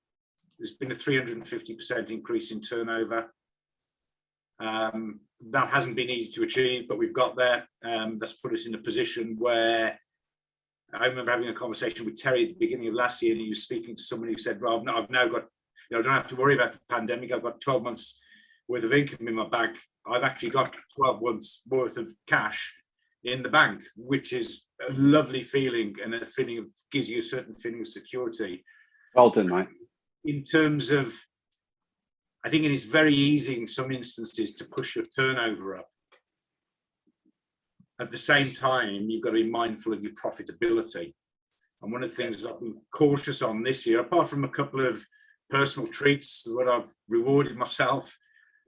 Speaker 3: there's been a 350% increase in turnover. That hasn't been easy to achieve, but we've got there. That's put us in a position where I remember having a conversation with Terry at the beginning of last year, and he was speaking to someone who said, well, I've now got, I don't have to worry about the pandemic. I've got 12 months worth of income in my bank. I've actually got 12 months worth of cash in the bank, which is a lovely feeling, and a feeling of, gives you a certain feeling of security.
Speaker 2: Well done, Mike.
Speaker 3: In terms of, I think it is very easy in some instances to push your turnover up. At the same time, you've got to be mindful of your profitability. And one of the things that I've been cautious on this year, apart from a couple of personal treats, what I've rewarded myself,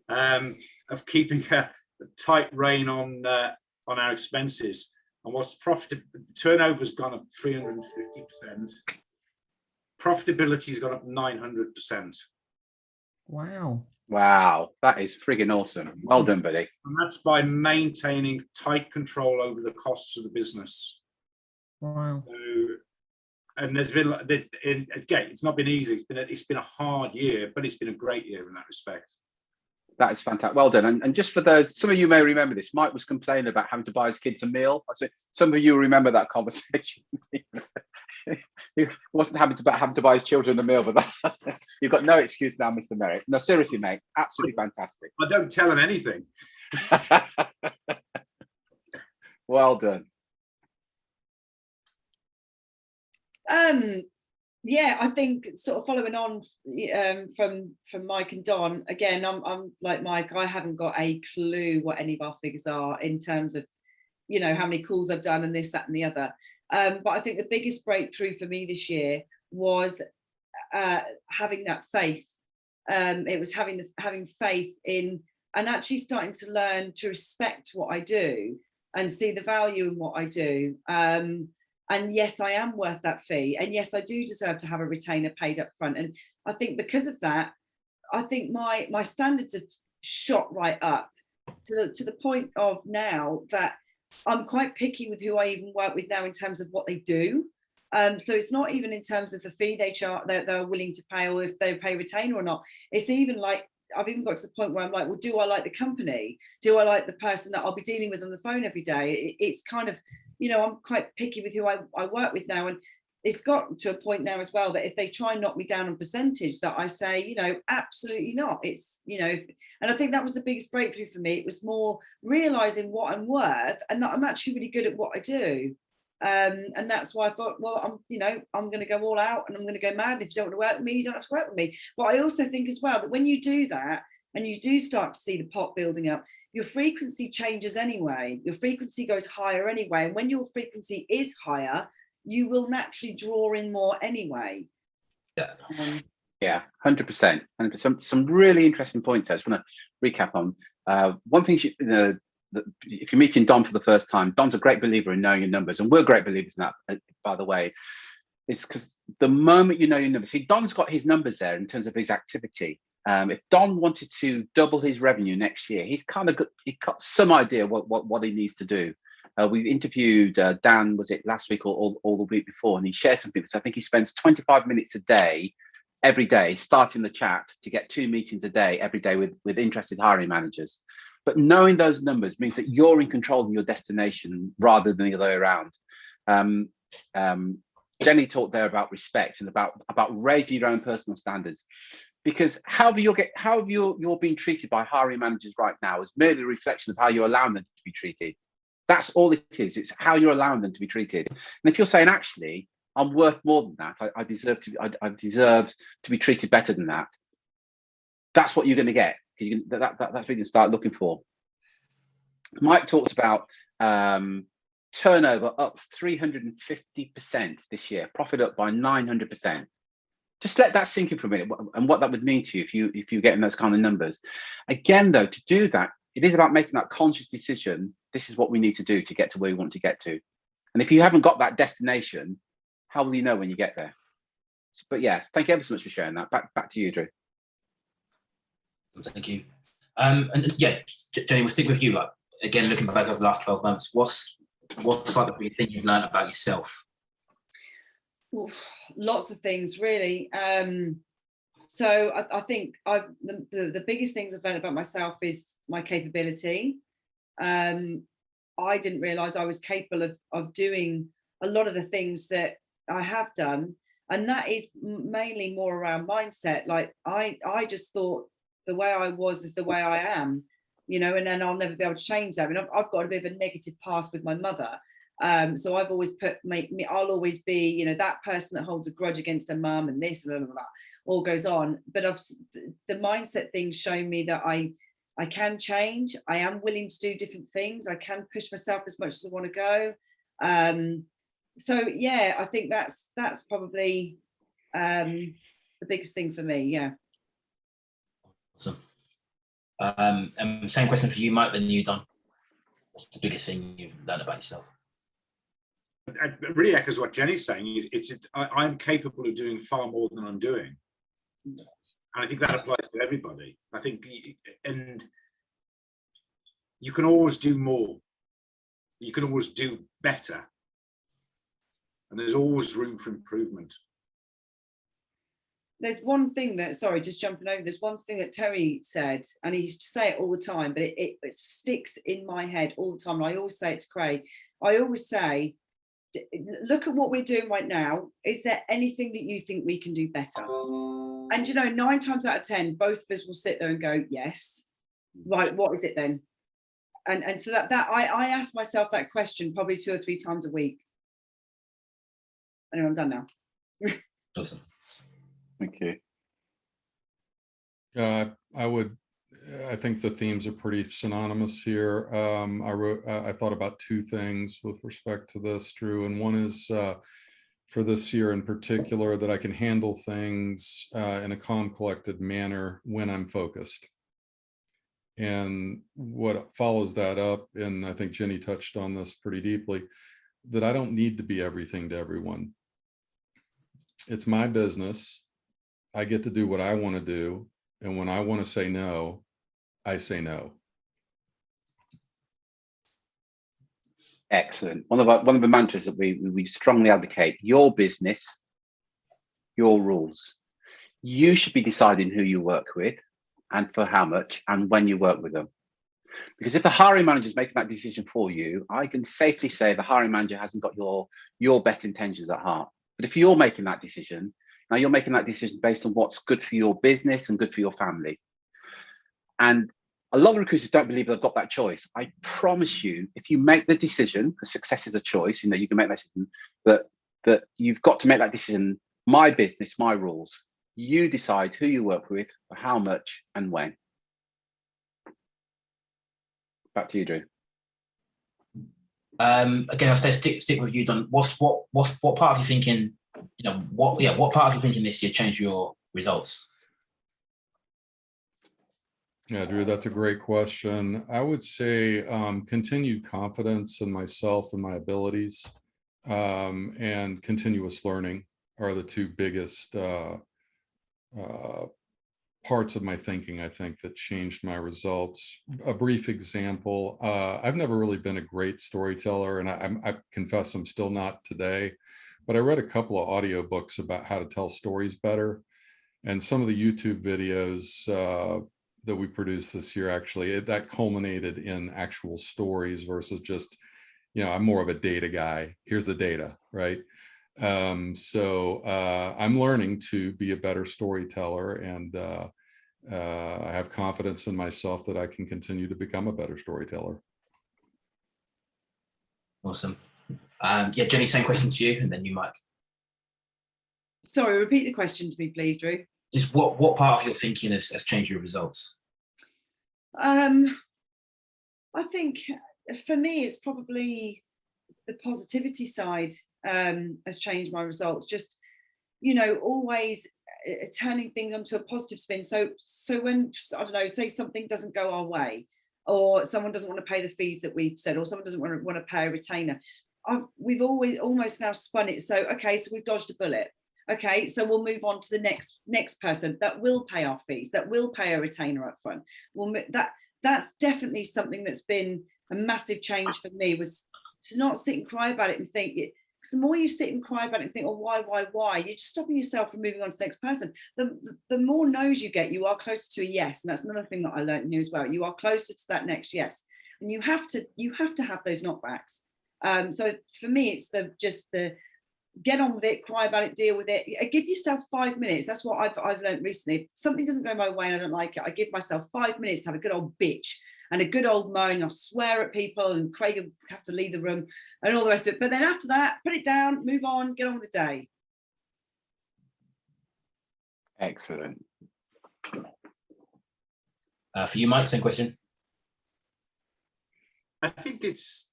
Speaker 3: of keeping a tight rein on our expenses. And whilst turnover's gone up 350%, profitability's gone up 900%.
Speaker 7: Wow.
Speaker 2: Wow, that is friggin' awesome. Well done, buddy.
Speaker 3: And that's by maintaining tight control over the costs of the business.
Speaker 7: Wow.
Speaker 3: So, and again, it's not been easy. It's been a hard year, but it's been a great year in that respect.
Speaker 2: That is fantastic. Well done. And just for those, some of you may remember this, Mike was complaining about having to buy his kids a meal. I said, some of you remember that conversation. He wasn't having to buy his children a meal, but you've got no excuse now, Mr. Merrick. No, seriously, mate, absolutely fantastic.
Speaker 3: I don't tell him anything.
Speaker 2: Well done.
Speaker 4: Yeah, I think sort of following on from Mike and Don, again, I'm like Mike, I haven't got a clue what any of our figures are in terms of, how many calls I've done and this, that, and the other. But I think the biggest breakthrough for me this year was having that faith. It was having faith in, and actually starting to learn to respect what I do and see the value in what I do. And yes, I am worth that fee. And yes, I do deserve to have a retainer paid up front. And I think because of that, I think my standards have shot right up to the point of now that I'm quite picky with who I even work with now in terms of what they do. So it's not even in terms of the fee they're willing to pay, or if they pay retainer or not. It's even like, I've even got to the point where I'm like, well, do I like the company? Do I like the person that I'll be dealing with on the phone every day? It's kind of, I'm quite picky with who I work with now. And it's got to a point now as well that if they try and knock me down on percentage, that I say, absolutely not. It's, and I think that was the biggest breakthrough for me. It was more realizing what I'm worth and that I'm actually really good at what I do. And that's why I thought, well, I'm going to go all out and I'm going to go mad. If you don't want to work with me, you don't have to work with me. But I also think as well that when you do that and you do start to see the pot building up, your frequency changes anyway. Your frequency goes higher anyway. And when your frequency is higher, you will naturally draw in more anyway.
Speaker 1: Yeah.
Speaker 2: Yeah, 100%. And some really interesting points I just want to recap on. One thing, if you're meeting Don for the first time, Don's a great believer in knowing your numbers, and we're great believers in that, by the way. It's because the moment you know your numbers, see, Don's got his numbers there in terms of his activity. If Don wanted to double his revenue next year, he's got some idea what he needs to do. We interviewed Dan, was it last week or the week before, and he shared something. So I think he spends 25 minutes a day, every day, starting the chat to get 2 meetings a day, every day with interested hiring managers. But knowing those numbers means that you're in control of your destination rather than the other way around. Jenny talked there about respect and about raising your own personal standards. Because however you're being treated by hiring managers right now is merely a reflection of how you're allowing them to be treated. That's all it is. It's how you're allowing them to be treated. And if you're saying, actually, I'm worth more than that, I deserve to be treated better than that, that's what you're going to get, because that's what you can start looking for. Mike talked about turnover up 350% this year, profit up by 900%. Just let that sink in for a minute, and what that would mean to you if you're getting those kind of numbers. Again, though, to do that, it is about making that conscious decision. This is what we need to do to get to where we want to get to. And if you haven't got that destination, how will you know when you get there? But yeah, thank you ever so much for sharing that. Back to you, Drew.
Speaker 1: Thank you. And yeah, Jenny, we'll stick with you. Like, again, looking back over the last 12 months, what's like the big thing you've learned about yourself?
Speaker 4: Oof, lots of things, really. So I think the biggest things I've learned about myself is my capability. I didn't realize I was capable of doing a lot of the things that I have done, and that is mainly more around mindset. Like I just thought the way I was is the way I am, you know, and then I'll never be able to change that. I mean, I've got a bit of a negative past with my mother. So I've always I'll always be, you know, that person that holds a grudge against her mum, and this and blah, blah, blah, all goes on. But the mindset thing's shown me that I can change. I am willing to do different things. I can push myself as much as I want to go. So yeah, I think that's probably the biggest thing for me. Yeah.
Speaker 1: Awesome. And same question for you, Mike, than you, Don. What's the biggest thing you've learned about yourself?
Speaker 3: It really echoes what Jenny's saying. I'm capable of doing far more than I'm doing. And I think that applies to everybody. I think, and you can always do more. You can always do better. And there's always room for improvement.
Speaker 4: There's one thing that, sorry, just jumping over, there's one thing that Terry said, and he used to say it all the time, but it sticks in my head all the time. And I always say it to Craig. I always say, look at what we're doing right now. Is there anything that you think we can do better? And, you know, 9 times out of 10, both of us will sit there and go, yes. Right, what is it then? And so that I ask myself that question probably 2 or 3 times a week. Anyway, I'm done now.
Speaker 1: Awesome.
Speaker 2: Thank you.
Speaker 5: I think the themes are pretty synonymous here. I thought about 2 things with respect to this, Drew, and one is for this year in particular, that I can handle things in a calm, collected manner when I'm focused. And what follows that up, and I think Jenny touched on this pretty deeply, that I don't need to be everything to everyone. It's my business. I get to do what I want to do. And when I want to say no, I say no.
Speaker 2: Excellent. One of the mantras that we strongly advocate: your business, your rules. You should be deciding who you work with and for how much and when you work with them. Because if the hiring manager is making that decision for you, I can safely say the hiring manager hasn't got your best intentions at heart. But if you're making that decision, now you're making that decision based on what's good for your business and good for your family. And a lot of recruiters don't believe they've got that choice. I promise you, if you make the decision, because success is a choice, you know, you can make that decision, but that you've got to make that decision. My business, my rules. You decide who you work with, for how much, and when. Back to you, Drew.
Speaker 1: Again, I'll say stick with you, Don. What part of you thinking? You know, what part of you thinking this year changed your results?
Speaker 5: Yeah, Drew, that's a great question. I would say continued confidence in myself and my abilities, and continuous learning are the 2 biggest parts of my thinking, I think, that changed my results. A brief example, I've never really been a great storyteller, and I confess I'm still not today, but I read a couple of audiobooks about how to tell stories better. And some of the YouTube videos that we produced this year, actually, that culminated in actual stories versus just, you know, I'm more of a data guy. Here's the data, right? So I'm learning to be a better storyteller, and I have confidence in myself that I can continue to become a better storyteller.
Speaker 1: Awesome. Yeah, Jenny, same question to you, and then you, Mike.
Speaker 4: Sorry, repeat the question to me, please, Drew.
Speaker 1: Just what part of your thinking has changed your results?
Speaker 4: I think for me, it's probably the positivity side has changed my results. Just, you know, always turning things onto a positive spin. So when, I don't know, say something doesn't go our way, or someone doesn't want to pay the fees that we've said, or someone doesn't want to pay a retainer, we've always almost now spun it. So, okay, so we've dodged a bullet. Okay, so we'll move on to the next person that will pay our fees, that will pay a retainer up front. Well, that's definitely something that's been a massive change for me, was to not sit and cry about it and think, because the more you sit and cry about it and think, oh, why, you're just stopping yourself from moving on to the next person. The more no's you get, you are closer to a yes. And that's another thing that I learned here as well. You are closer to that next yes. And you have to have those knockbacks. So for me, it's just the get on with it, cry about it, deal with it. Give yourself 5 minutes. That's what I've learned recently. If something doesn't go my way and I don't like it, I give myself 5 minutes to have a good old bitch and a good old moan. I'll swear at people, and Craig will have to leave the room and all the rest of it. But then after that, put it down, move on, get on with the day.
Speaker 2: Excellent.
Speaker 1: For you, Mike, same question.
Speaker 3: I think it's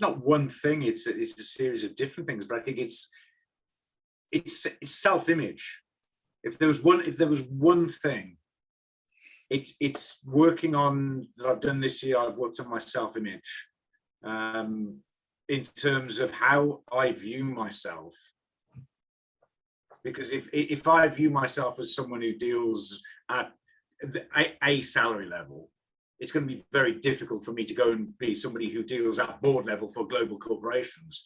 Speaker 3: not one thing. It's a series of different things, but I think it's self-image. If there was one thing, it's working on that I've done this year. I've worked on my self-image in terms of how I view myself. Because if I view myself as someone who deals at a salary level, it's going to be very difficult for me to go and be somebody who deals at board level for global corporations.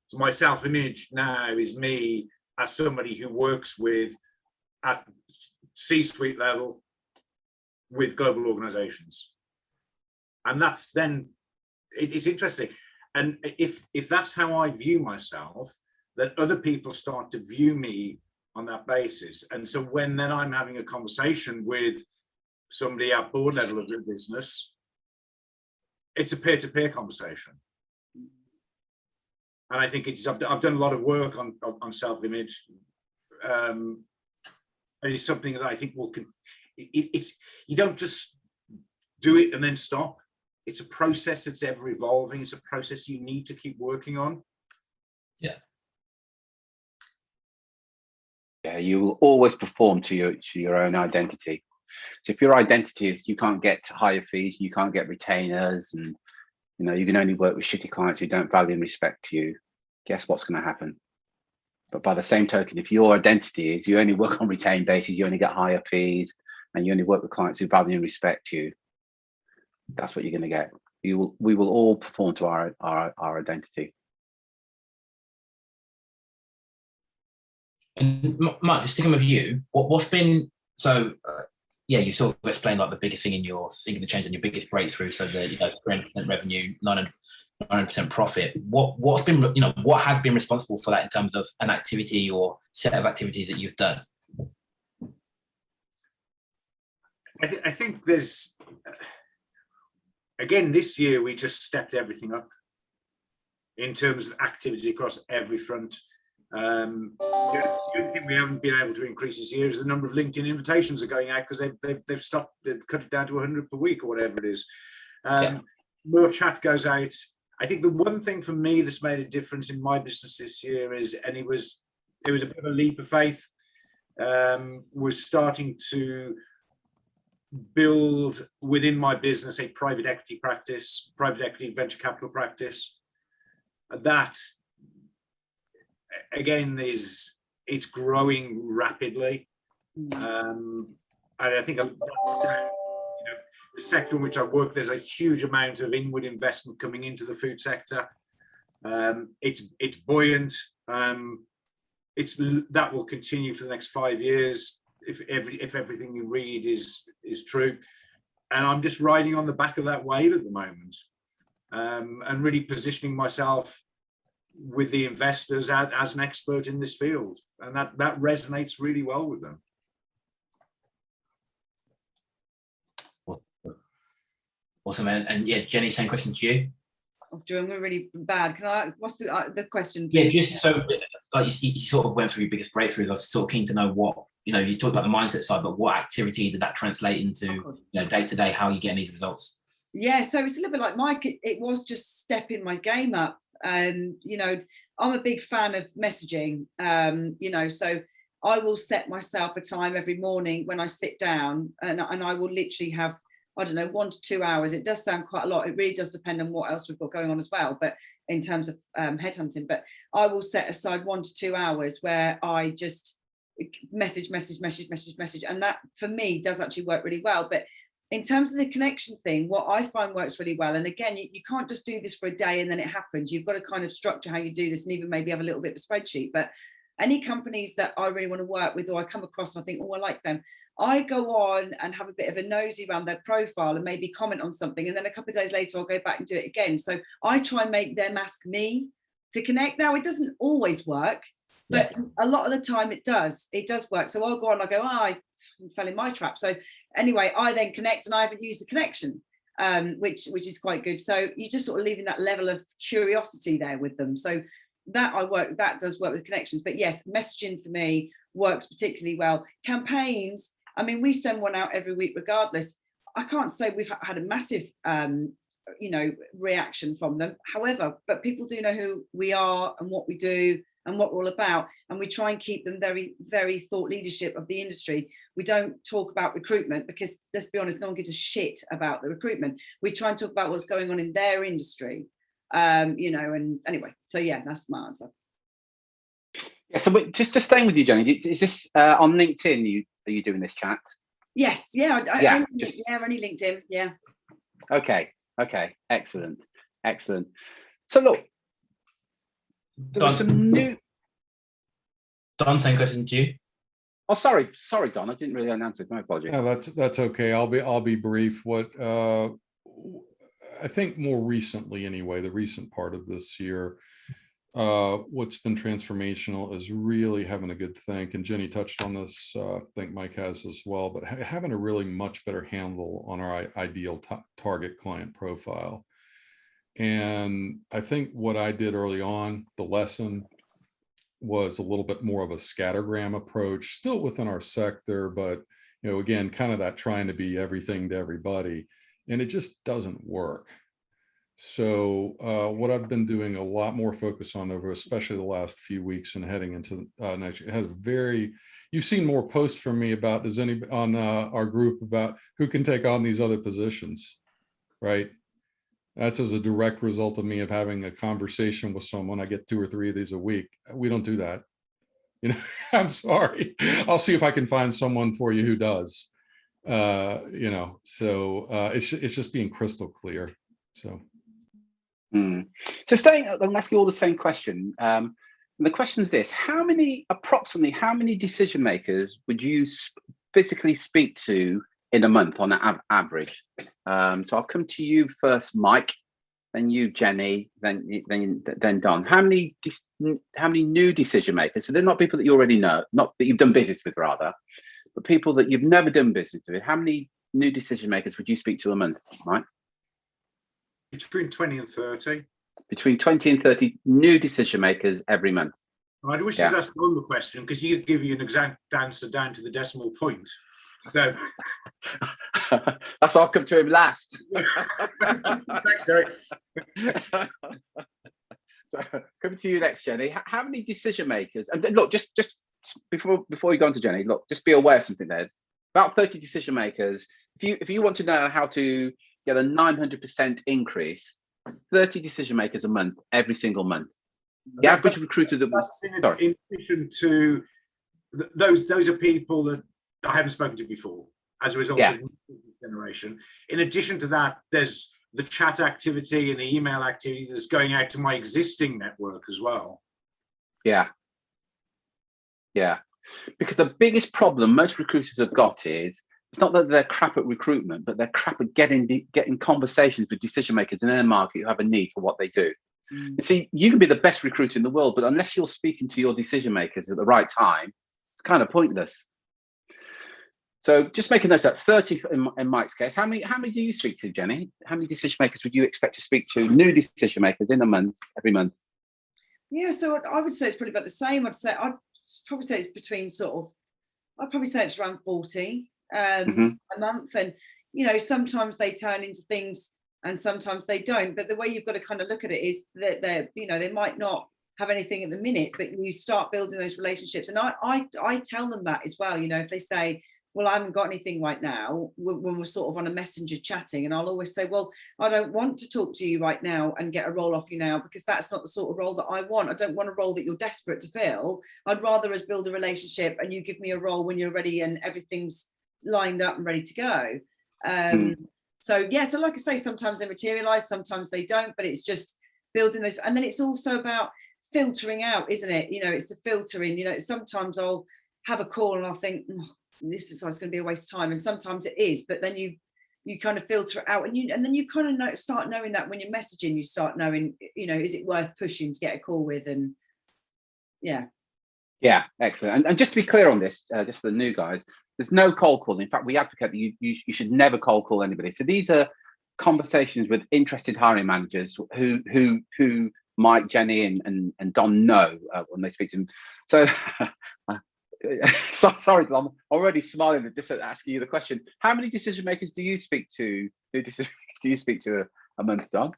Speaker 3: So my self-image now is me as somebody who works with at C-suite level with global organizations. And that's then, it's interesting. And if that's how I view myself, then other people start to view me on that basis. And so when then I'm having a conversation with somebody at board level of the business, it's a peer-to-peer conversation. And I think I've done a lot of work on self-image. And it's something that I think you don't just do it and then stop. It's a process that's ever evolving. It's a process you need to keep working on.
Speaker 2: Yeah, you will always perform to your own identity. So if your identity is you can't get higher fees, you can't get retainers, and you know you can only work with shitty clients who don't value and respect you, guess what's going to happen? But by the same token, if your identity is you only work on retained basis, you only get higher fees, and you only work with clients who value and respect you, that's what you're going to get. We will all perform to our identity.
Speaker 1: And Mike, just sticking with you, what's been yeah, you sort of explained like the bigger thing in your thinking, the change in your biggest breakthrough. So the 300% revenue, 900% profit. What's been what has been responsible for that in terms of an activity or set of activities that you've done?
Speaker 3: I think there's again this year we just stepped everything up in terms of activity across every front. The only thing we haven't been able to increase this year is the number of LinkedIn invitations are going out because they've stopped, they've cut it down to 100 per week or whatever it is. More chat goes out. I think the one thing for me that's made a difference in my business this year is, and it was a bit of a leap of faith, was starting to build within my business a private equity practice, private equity venture capital practice. That again it's growing rapidly, and I think that's, the sector in which I work, there's a huge amount of inward investment coming into the food sector. It's buoyant. That will continue for the next 5 years if everything you read is true, and I'm just riding on the back of that wave at the moment, and really positioning myself with the investors as an expert in this field, and that resonates really well with them.
Speaker 1: Awesome. And yeah, Jenny, same question to you.
Speaker 4: I'm doing really bad. Can I? What's the question?
Speaker 1: Yeah, just so like you sort of went through your biggest breakthroughs. I was sort of keen to know what, you know, you talked about the mindset side, but what activity did that translate into, you know, day to day? How are you getting these results?
Speaker 4: Yeah, so it's a little bit like Mike. It was just stepping my game up. You know, I'm a big fan of messaging. You know, so I will set myself a time every morning when I sit down, and I will literally have, I don't know, 1 to 2 hours. It does sound quite a lot. It really does depend on what else we've got going on as well. But in terms of headhunting, but I will set aside 1 to 2 hours where I just message, and that for me does actually work really well. But in terms of the connection thing, what I find works really well, and again, you can't just do this for a day and then it happens. You've got to kind of structure how you do this, and even maybe have a little bit of a spreadsheet. But any companies that I really want to work with, or I come across and I think, oh, I like them, I go on and have a bit of a nosy around their profile and maybe comment on something, and then a couple of days later I'll go back and do it again. So I try and make them ask me to connect. Now, it doesn't always work, but a lot of the time it does work. So I'll go on, I go, I fell in my trap. So anyway, I then connect, and I haven't used the connection, which is quite good. So you're just sort of leaving that level of curiosity there with them. So that does work with connections. But yes, messaging for me works particularly well. Campaigns, I mean, we send one out every week regardless. I can't say we've had a massive you know, reaction from them. However, but people do know who we are and what we do and what we're all about, and we try and keep them very, very thought leadership of the industry. We don't talk about recruitment because, let's be honest, no one gives a shit about the recruitment. We try and talk about what's going on in their industry, you know. And anyway, so yeah, that's my answer.
Speaker 2: Yeah, so just staying with you, Jenny, is this on LinkedIn? Are you doing this chat?
Speaker 4: Yes, yeah, only LinkedIn, yeah.
Speaker 2: Okay, excellent. So look, there was some new.
Speaker 1: Don, same question to you.
Speaker 2: Oh, sorry, Don. I didn't really answer. My apologies.
Speaker 5: No, that's okay. I'll be brief. What I think more recently, anyway, the recent part of this year, what's been transformational is really having a good think. And Jenny touched on this. I think Mike has as well. But having a really much better handle on our ideal target client profile. And I think what I did early on, the lesson was a little bit more of a scattergram approach, still within our sector, but, you know, again, kind of that trying to be everything to everybody, and it just doesn't work. So what I've been doing a lot more focus on over, especially the last few weeks and heading into next year, you've seen more posts from me about, on our group about who can take on these other positions, right? That's as a direct result of me of having a conversation with someone. I get 2 or 3 of these a week. We don't do that. You know, I'm sorry. I'll see if I can find someone for you who does. You know, so it's just being crystal clear. So.
Speaker 2: So I'll ask you all the same question. And the question is this: approximately how many decision makers would you physically speak to in a month on average? So I'll come to you first, Mike, then you, Jenny, then Don. How many new decision makers? So they're not people that you already know, not that you've done business with, rather, but people that you've never done business with. How many new decision makers would you speak to a month, Mike?
Speaker 3: Between 20 and 30.
Speaker 2: Between 20 and 30 new decision makers every month.
Speaker 3: I wish you'd asked on the question, because he could give you an exact answer down to the decimal point. So
Speaker 2: that's why I'll come to him last.
Speaker 3: Thanks, Derek.
Speaker 2: So coming to you next, Jenny. How many decision makers? And look, just before you go on to Jenny, look, just be aware of something there. About 30 decision makers. If you want to know how to get a 900% increase, 30 decision makers a month, every single month. The average recruiter that was.
Speaker 3: In addition to those are people that I haven't spoken to before as a result of generation. In addition to that, there's the chat activity and the email activity that's going out to my existing network as well.
Speaker 2: Yeah. Because the biggest problem most recruiters have got is, it's not that they're crap at recruitment, but they're crap at getting conversations with decision makers in their market who have a need for what they do. You see, you can be the best recruiter in the world, but unless you're speaking to your decision makers at the right time, it's kind of pointless. So just make a note that 30 in Mike's case. How many do you speak to, Jenny? How many decision makers would you expect to speak to, new decision makers in a month, every month?
Speaker 4: Yeah, so I would say it's probably about the same. I'd probably say it's between I'd probably say it's around 40 a month. And, you know, sometimes they turn into things and sometimes they don't. But the way you've got to kind of look at it is that they might not have anything at the minute, but you start building those relationships. And I tell them that as well. You know, if they say, well, I haven't got anything right now, when we're sort of on a messenger chatting, and I'll always say, well, I don't want to talk to you right now and get a role off you now, because that's not the sort of role that I want. I don't want a role that you're desperate to fill. I'd rather us build a relationship and you give me a role when you're ready and everything's lined up and ready to go. So yeah, so like I say, sometimes they materialize, sometimes they don't, but it's just building this. And then it's also about filtering out, isn't it? You know, it's the filtering. You know, sometimes I'll have a call and I'll think, this is going to be a waste of time, and sometimes it is, but then you kind of filter it out, and then you kind of start knowing that when you're messaging, you start knowing, you know, is it worth pushing to get a call with? And yeah, excellent. And just to be clear on this, just the new guys, there's no cold calling. In fact, we advocate that you should never cold call anybody. So these are conversations with interested hiring managers who Mike, Jenny, and Don know when they speak to them. So sorry, Don, I'm already smiling at just asking you the question. How many decision makers do you speak to? Do you speak to a month, Don?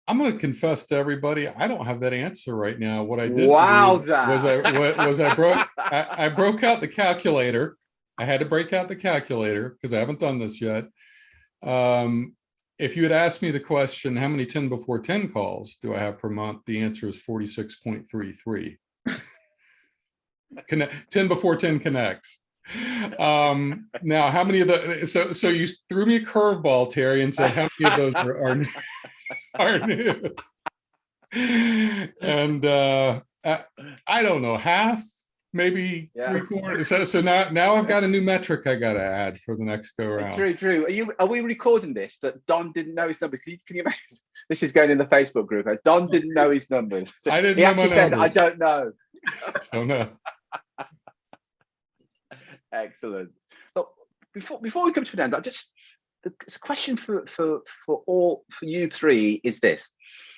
Speaker 5: I'm going to confess to everybody, I don't have that answer right now. What I did was I broke out the calculator. I had to break out the calculator because I haven't done this yet. If you had asked me the question, how many 10 before 10 calls do I have per month? The answer is 46.33. 10 before 10 connects. Now, how many of the, so you threw me a curveball, Terry, and said, how many of those are new? And I don't know, half, maybe 3/4. So now I've got a new metric I got to add for the next go around.
Speaker 2: Drew, are we recording this that Don didn't know his numbers? Can you imagine? This is going in the Facebook group. Don didn't know his numbers. So
Speaker 5: I didn't know my numbers.
Speaker 2: Said, I don't know.
Speaker 5: Don't know.
Speaker 2: Excellent. Look, before we come to an end, the question for you three is this: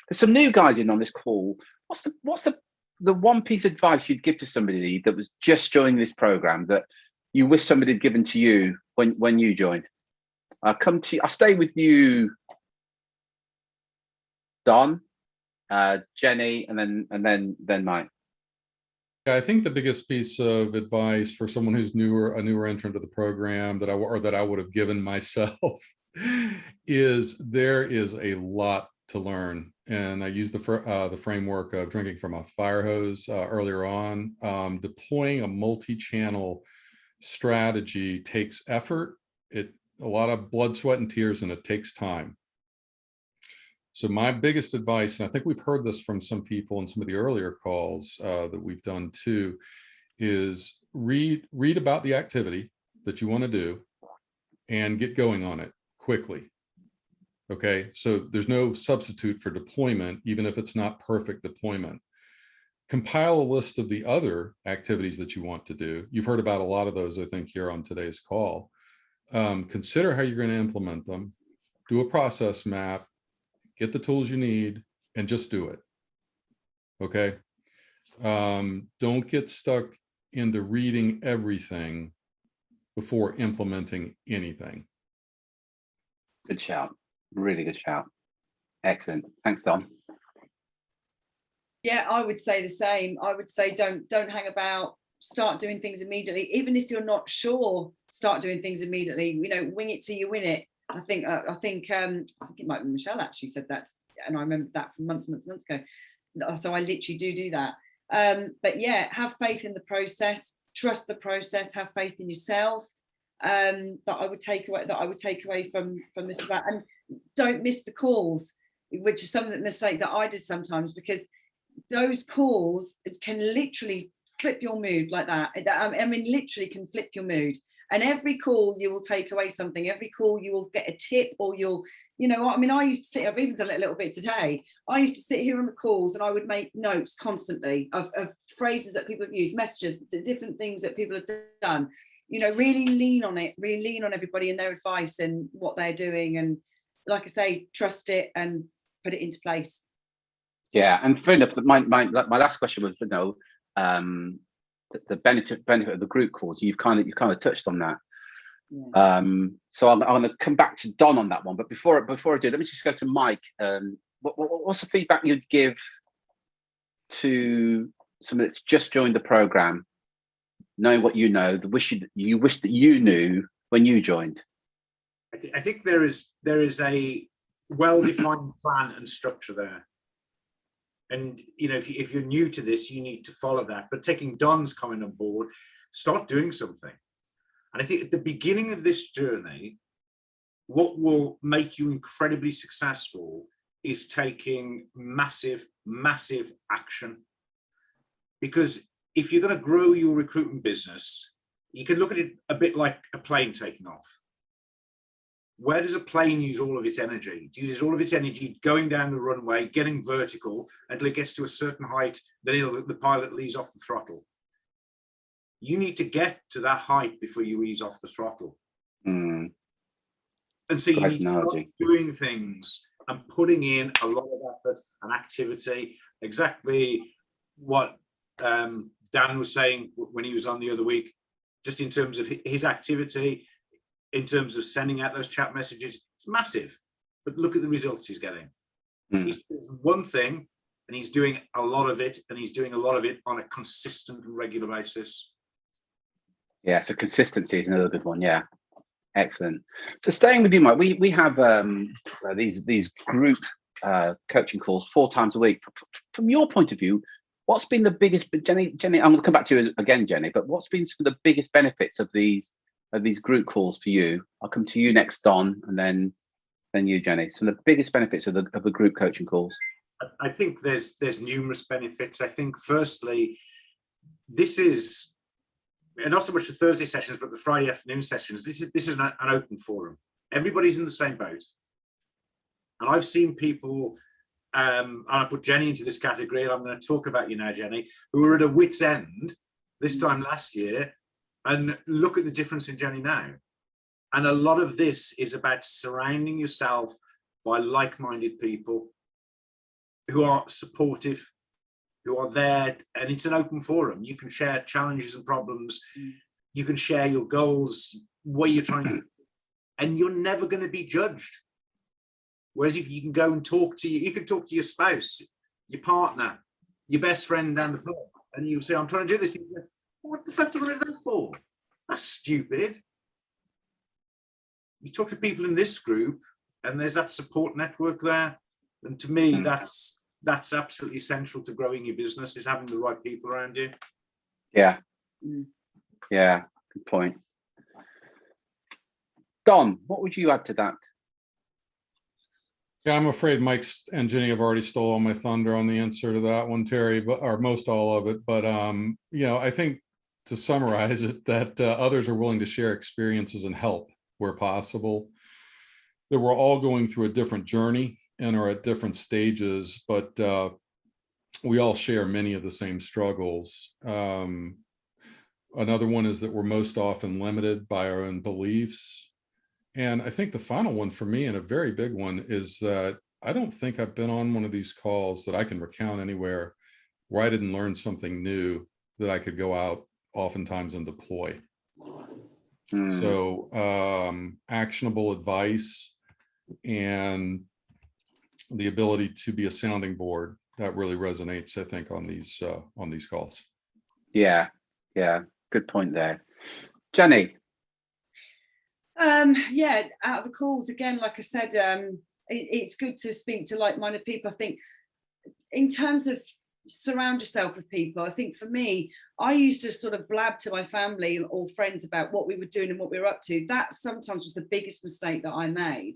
Speaker 2: there's some new guys in on this call. What's the one piece of advice you'd give to somebody that was just joining this program that you wish somebody had given to you when you joined? I'll stay with you, Don, Jenny, and then Mike.
Speaker 5: I think the biggest piece of advice for someone who's a newer entrant to the program that I would have given myself is there is a lot to learn. And I used the framework of drinking from a fire hose earlier on. Deploying a multi-channel strategy takes effort. A lot of blood, sweat, and tears, and it takes time. So my biggest advice, and I think we've heard this from some people in some of the earlier calls that we've done too, is read about the activity that you want to do and get going on it quickly. Okay, so there's no substitute for deployment, even if it's not perfect deployment. Compile a list of the other activities that you want to do. You've heard about a lot of those, I think, here on today's call. Consider how you're going to implement them. Do a process map. Get the tools you need and just do it. Okay. Don't get stuck into reading everything before implementing anything.
Speaker 2: Good shout. Really good shout. Excellent. Thanks, Don.
Speaker 4: Yeah, I would say the same. I would say don't hang about. Start doing things immediately. Even if you're not sure, start doing things immediately. You know, wing it till you win it. I think it might be Michelle actually said that, and I remember that from months ago. So I literally do that. But yeah, have faith in the process, trust the process, have faith in yourself. That I would take away from this about, and don't miss the calls, which is some mistake that I did sometimes, because those calls can literally flip your mood like that. I mean, literally can flip your mood. And every call you will take away something. Every call you will get a tip, or you'll You know, I mean, I used to sit, I've even done it a little bit today. I used to sit here on the calls and I would make notes constantly of phrases that people have used, messages, the different things that people have done. You know, really lean on it, really lean on everybody and their advice and what they're doing. And like I say, trust it and put it into place.
Speaker 2: Yeah, and fair enough. My last question was, you know, the benefit of the group calls. You've kind of touched on that. Yeah. So I'm going to come back to Don on that one. But before I do, let me just go to Mike. What's the feedback you'd give to someone that's just joined the program, knowing what you know, the wish you wish that you knew when you joined?
Speaker 3: I think there is a well-defined plan and structure there. And you know, if you're new to this, you need to follow that. But taking Don's comment on board, start doing something. And I think at the beginning of this journey, what will make you incredibly successful is taking massive, massive action. Because if you're going to grow your recruitment business, you can look at it a bit like a plane taking off. Where does a plane use all of its energy? It uses all of its energy going down the runway, getting vertical until it gets to a certain height, then the pilot leaves off the throttle. You need to get to that height before you ease off the throttle. And so you need to start doing things and putting in a lot of effort and activity. Exactly what Dan was saying when he was on the other week, just in terms of his activity, in terms of sending out those chat messages, it's massive. But look at the results he's getting. He's doing one thing and he's doing a lot of it, and he's doing a lot of it on a consistent and regular basis.
Speaker 2: Yeah, so consistency is another good one. Yeah, excellent. So staying with you, Mike, we have these group coaching calls 4 times a week. From your point of view, what's been the biggest, Jenny, I'm going to come back to you again, Jenny, but what's been some of the biggest benefits of these group calls for you? I'll come to you next, Don, and then you, Jenny. So the biggest benefits of the group coaching calls.
Speaker 3: I think there's numerous benefits. I think firstly, this is, and not so much the Thursday sessions, but the Friday afternoon sessions. This is an open forum. Everybody's in the same boat, and I've seen people. And I put Jenny into this category, and I'm going to talk about you now, Jenny, who were at a wit's end this time last year, and look at the difference in Jenny now. And a lot of this is about surrounding yourself by like-minded people who are supportive, who are there, and it's an open forum. You can share challenges and problems. You can share your goals, what you're trying to do, and you're never going to be judged. Whereas if you can go and talk to you can talk to your spouse, your partner, your best friend down the pub, and you say, I'm trying to do this. You say, what the fuck are you doing that for? That's stupid. You talk to people in this group, and there's that support network there. And to me, that's absolutely essential to growing your business, is having the right people around you.
Speaker 2: Yeah. Yeah, good point. Don, what would you add to that?
Speaker 5: Yeah, I'm afraid Mike and Jenny have already stole all my thunder on the answer to that one, Terry, or most all of it. But you know, I think to summarize it, that others are willing to share experiences and help where possible. That we're all going through a different journey and are at different stages, but we all share many of the same struggles. Another one is that we're most often limited by our own beliefs. And I think the final one for me, and a very big one, is that I don't think I've been on one of these calls that I can recount anywhere where I didn't learn something new that I could go out oftentimes and deploy. So actionable advice and the ability to be a sounding board, that really resonates, I think, on these calls.
Speaker 2: Yeah, good point there. Jenny.
Speaker 4: Yeah, out of the calls, again, like I said, it's good to speak to like-minded people. I think in terms of surround yourself with people, I think for me, I used to sort of blab to my family or friends about what we were doing and what we were up to. That sometimes was the biggest mistake that I made.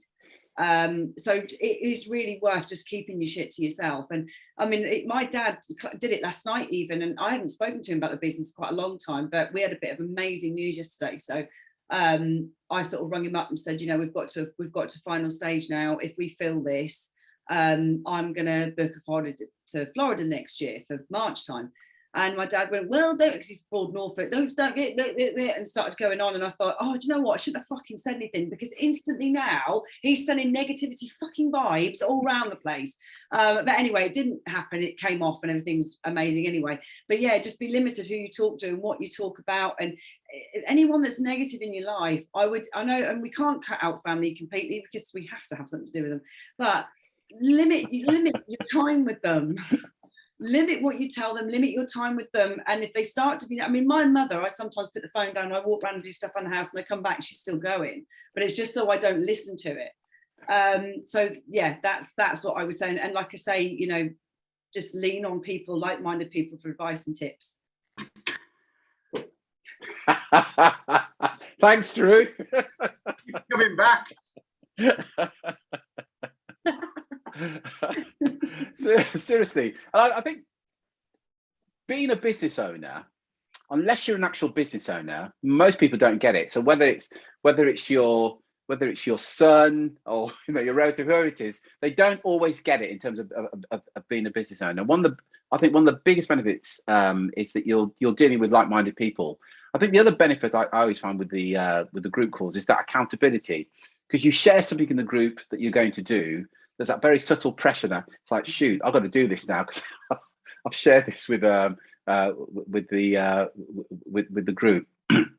Speaker 4: So it is really worth just keeping your shit to yourself. And I mean, my dad did it last night even, and I haven't spoken to him about the business for quite a long time, but we had a bit of amazing news yesterday. So I sort of rung him up and said, you know, we've got to final stage now. If we fill this, I'm going to book a holiday to Florida next year for March time. And my dad went, well, don't, because he's broad Norfolk, don't start getting it, and started going on. And I thought, oh, do you know what? I shouldn't have fucking said anything, because instantly now he's sending negativity fucking vibes all around the place. But anyway, it didn't happen. It came off and everything was amazing anyway. But yeah, just be limited who you talk to and what you talk about. And anyone that's negative in your life, I know, and we can't cut out family completely because we have to have something to do with them, but limit your time with them. Limit what you tell them, limit your time with them. And if they start to be, I mean, my mother, I sometimes put the phone down, I walk around and do stuff around the house and I come back, she's still going, but it's just so I don't listen to it. So yeah, that's what I was saying. And like I say, you know, just lean on people, like-minded people for advice and tips.
Speaker 2: Thanks, Drew.
Speaker 3: Coming back. Seriously, and I think being a business owner, unless you're an actual business owner, most people don't get it. So whether it's your son or, you know, your relative, whoever it is, they don't always get it in terms of being a business owner. I think one of the biggest benefits is that you're dealing with like-minded people. I think the other benefit I always find with the group calls is that accountability, because you share something in the group that you're going to do. There's that very subtle pressure there. It's like, shoot, I've got to do this now because I've shared this with the group. And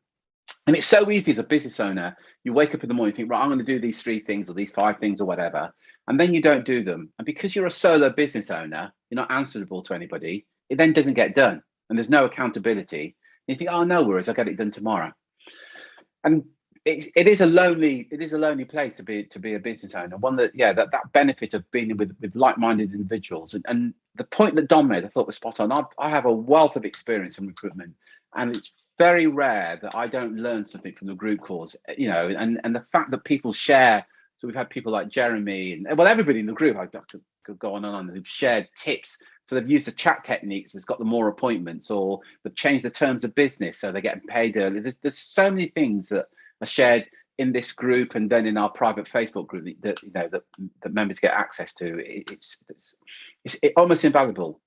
Speaker 3: it's so easy as a business owner. You wake up in the morning, you think, right, I'm going to do these 3 things or these 5 things or whatever, and then you don't do them. And because you're a solo business owner, you're not answerable to anybody. It then doesn't get done, and there's no accountability. And you think, oh, no worries, I'll get it done tomorrow. And it is a lonely place to be a business owner. One that, yeah, that benefit of being with like-minded individuals. And the point that Dom made, I thought was spot on. I have a wealth of experience in recruitment, and it's very rare that I don't learn something from the group calls, you know, and the fact that people share. So we've had people like Jeremy and, well, everybody in the group, I could go on and on, who've shared tips. So they've used the chat techniques that's got them more appointments, or they've changed the terms of business so they're getting paid early. There's so many things that are shared in this group and then in our private Facebook group that you know that members get access to. It's almost invaluable.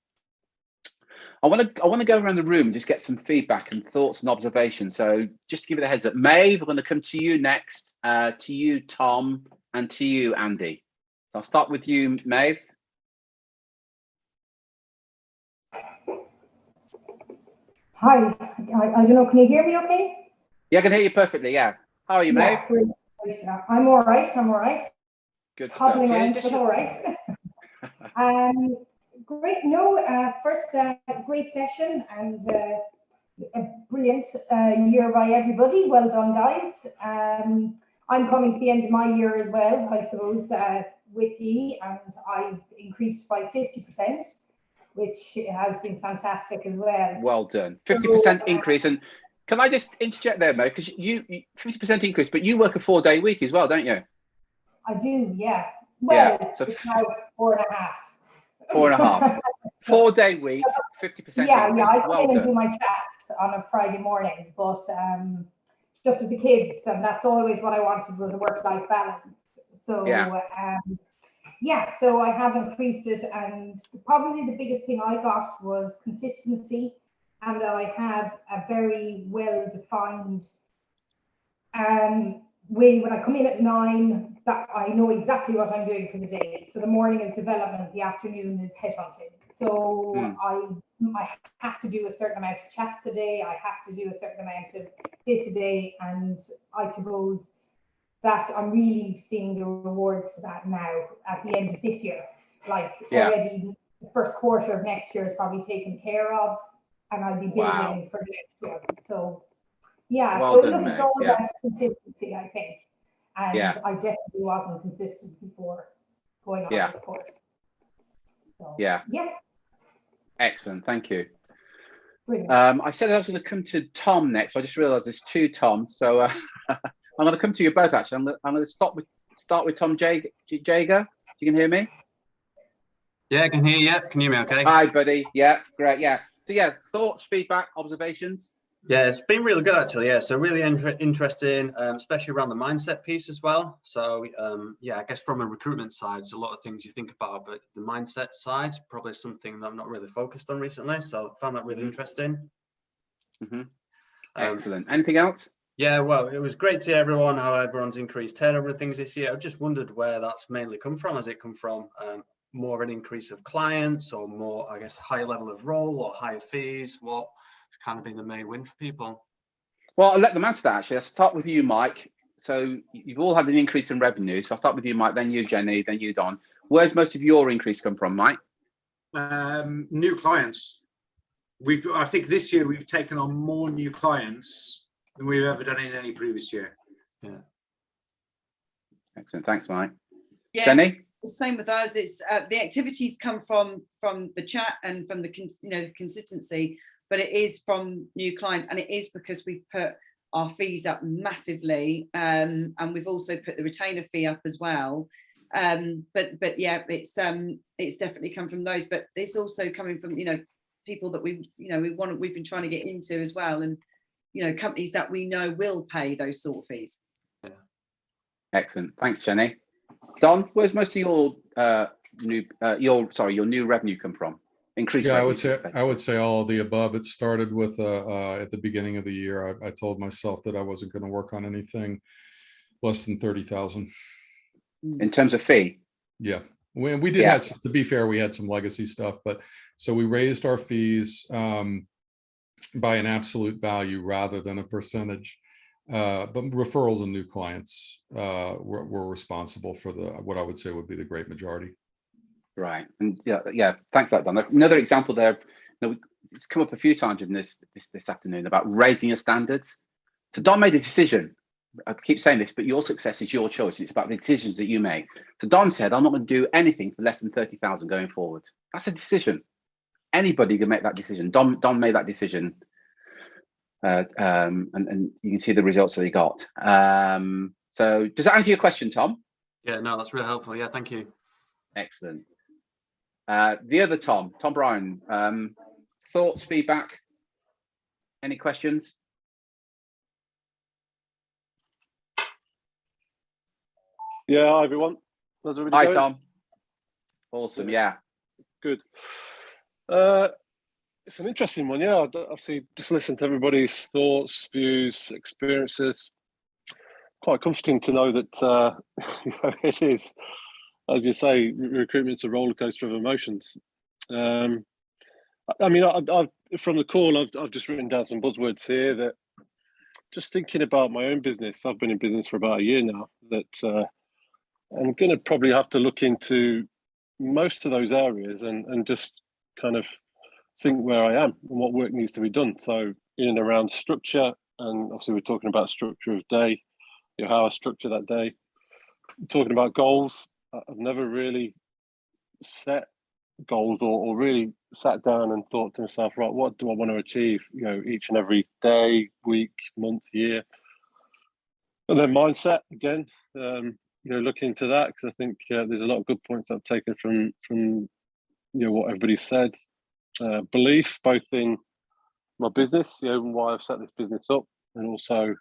Speaker 3: I want to go around the room and just get some feedback and thoughts and observations. So just to give it a heads up, Maeve, we're going to come to you next, to you, Tom, and to you, Andy. So I'll start with you, Maeve.
Speaker 9: Hi, I don't know, can you hear me okay?
Speaker 3: Yeah, I can hear you perfectly, yeah. How are you, Maeve?
Speaker 9: Great. I'm all right,
Speaker 3: Good stuff.
Speaker 9: Hobbling around, but all right. Great, first, great session and a brilliant year by everybody. Well done, guys. I'm coming to the end of my year as well, I suppose, with you, and I've increased by 50%. Which has been fantastic as well.
Speaker 3: Well done. 50% increase. And can I just interject there, Mo? Because you 50% increase, but you work a 4-day week as well, don't you?
Speaker 9: I do, yeah. Well,
Speaker 3: yeah, so
Speaker 9: it's now 4.5.
Speaker 3: 4.5. 4-day week, 50%.
Speaker 9: Yeah,
Speaker 3: increase.
Speaker 9: yeah. I come
Speaker 3: well
Speaker 9: in and
Speaker 3: done.
Speaker 9: do my chats on a Friday morning, but just with the kids, and that's always what I wanted, was a work-life balance. So yeah, so I have increased it, and probably the biggest thing I got was consistency, and that I have a very well-defined way. When I come in at 9, that I know exactly what I'm doing for the day. So the morning is development, the afternoon is headhunting. So I have to do a certain amount of chats a day, I have to do a certain amount of this a day, and I suppose that I'm really seeing the rewards to that now at the end of this year. Like already the first quarter of next year is probably taken care of, and I'll be building for the next one. So yeah,
Speaker 3: well
Speaker 9: so
Speaker 3: done,
Speaker 9: it's all about consistency, I think. And I definitely wasn't consistent before going on this course. So, yeah.
Speaker 3: Excellent, thank you.
Speaker 9: Brilliant.
Speaker 3: I said I was going to come to Tom next, so I just realised there's 2 Toms. So I'm going to come to you both, actually. I'm going to start with Tom Jager. You can hear me?
Speaker 10: Yeah, I can hear you. Can you hear me okay?
Speaker 3: Hi, buddy. Yeah, great. Yeah. So yeah, thoughts, feedback, observations?
Speaker 10: Yeah, it's been really good actually. Yeah, so really interesting, especially around the mindset piece as well. So yeah, I guess from a recruitment side, there's a lot of things you think about, but the mindset side probably something that I'm not really focused on recently. So I found that really interesting.
Speaker 2: Excellent. Anything else?
Speaker 10: Yeah, well, it was great to hear everyone how everyone's increased turnover and things this year. I just wondered where that's mainly come from. Has it come from more an increase of clients, or more, I guess, higher level of role or higher fees? What kind of been the main win for people?
Speaker 2: Well, I'll let them answer that actually. I'll start with you, Mike. So you've all had an increase in revenue. So I'll start with you, Mike, then you, Jenny, then you, Don. Where's most of your increase come from, Mike?
Speaker 3: New clients. I think this year we've taken on more new clients than we've ever done in any previous year.
Speaker 10: Yeah.
Speaker 2: Excellent. Thanks, Mike.
Speaker 4: Yeah.
Speaker 2: Jenny?
Speaker 4: The same with us. It's the activities come from the chat and from the consistency, but it is from new clients, and it is because we've put our fees up massively, and we've also put the retainer fee up as well. But yeah, it's definitely come from those, but it's also coming from people that we've been trying to get into as well, and companies that we know will pay those sort of fees.
Speaker 10: Yeah.
Speaker 2: Excellent. Thanks, Jenny. Don, where's most of your new revenue come from? Increased revenue,
Speaker 5: I would say all of the above. It started with at the beginning of the year, I told myself that I wasn't going to work on anything less than 30,000.
Speaker 2: In terms of fee?
Speaker 5: Yeah. We did have, to be fair, we had some legacy stuff, but so we raised our fees by an absolute value rather than a percentage. But referrals and new clients were responsible for what I would say would be the great majority.
Speaker 2: Right. And yeah, thanks for that, Don. Another example there, it's come up a few times in this afternoon about raising your standards. So Don made a decision. I keep saying this, but your success is your choice. It's about the decisions that you make. So Don said, I'm not going to do anything for less than 30,000 going forward. That's a decision. Anybody can make that decision. Don made that decision. And you can see the results that he got. So does that answer your question, Tom?
Speaker 10: Yeah, no, that's really helpful. Yeah, thank you.
Speaker 2: Excellent. The other Tom Brown, thoughts, feedback, any questions?
Speaker 11: Yeah, hi everyone. How's everybody
Speaker 2: Hi,
Speaker 11: going?
Speaker 2: Tom. Awesome, yeah.
Speaker 11: Good. It's an interesting one, yeah. I've obviously just listened to everybody's thoughts, views, experiences. Quite comforting to know that it is, as you say, recruitment's a roller coaster of emotions. I mean, I've from the call, I've just written down some buzzwords here that, just thinking about my own business, I've been in business for about a year now, that I'm going to probably have to look into most of those areas and just kind of think where I am and what work needs to be done. So in and around structure, and obviously we're talking about structure of day, how I structure that day. Talking about goals, I've never really set goals or really sat down and thought to myself, right, what do I want to achieve, each and every day, week, month, year. And then mindset again, looking into that, because I think there's a lot of good points that I've taken from what everybody said. Belief both in my business, and why I've set this business up, and also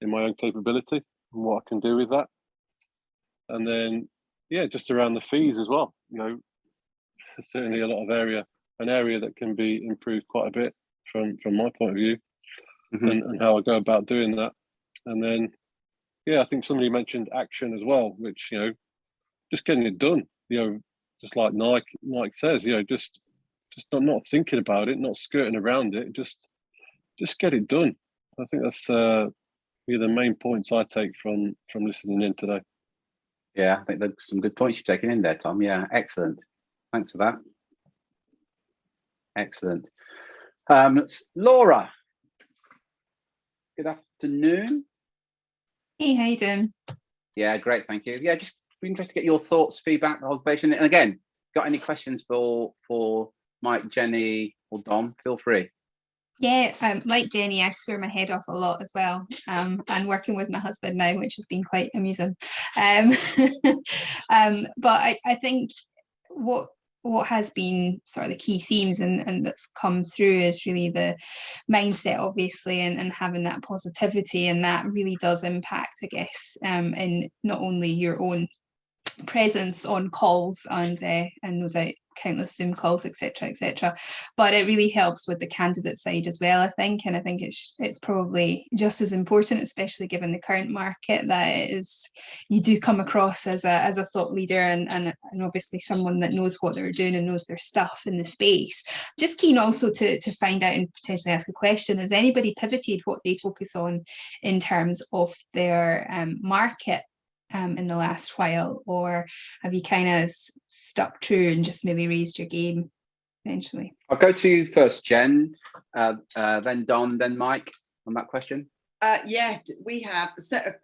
Speaker 11: in my own capability and what I can do with that. And then, just around the fees as well. There's certainly a lot of an area that can be improved quite a bit from my point of view, and how I go about doing that. And then, I think somebody mentioned action as well, which just getting it done. Just like Mike says, just not thinking about it, not skirting around it, just get it done. I think that's the main points I take from listening in today.
Speaker 2: Yeah, I think there's some good points you've taken in there, Tom. Yeah, excellent. Thanks for that. Excellent. Laura, good afternoon.
Speaker 12: Hey, how you doing?
Speaker 2: Yeah, great, thank you. Yeah, just be interested to get your thoughts, feedback, observation. And again, got any questions for Mike, Jenny, or Dom, feel free.
Speaker 12: Yeah, like Jenny, I swear my head off a lot as well. And working with my husband now, which has been quite amusing. But I think what what has been sort of the key themes and that's come through is really the mindset, obviously, and having that positivity, and that really does impact, I guess, in not only your own presence on calls and no doubt countless Zoom calls, etc., but it really helps with the candidate side as well, I think. And I think it's probably just as important, especially given the current market, that it is, you do come across as a thought leader and obviously someone that knows what they're doing and knows their stuff in the space. Just keen also to find out and potentially ask a question: has anybody pivoted what they focus on in terms of their market in the last while, or have you kind of stuck true and just maybe raised your game eventually?
Speaker 2: I'll go to you first, Jen, then Don, then Mike on that question.
Speaker 4: Yeah, we have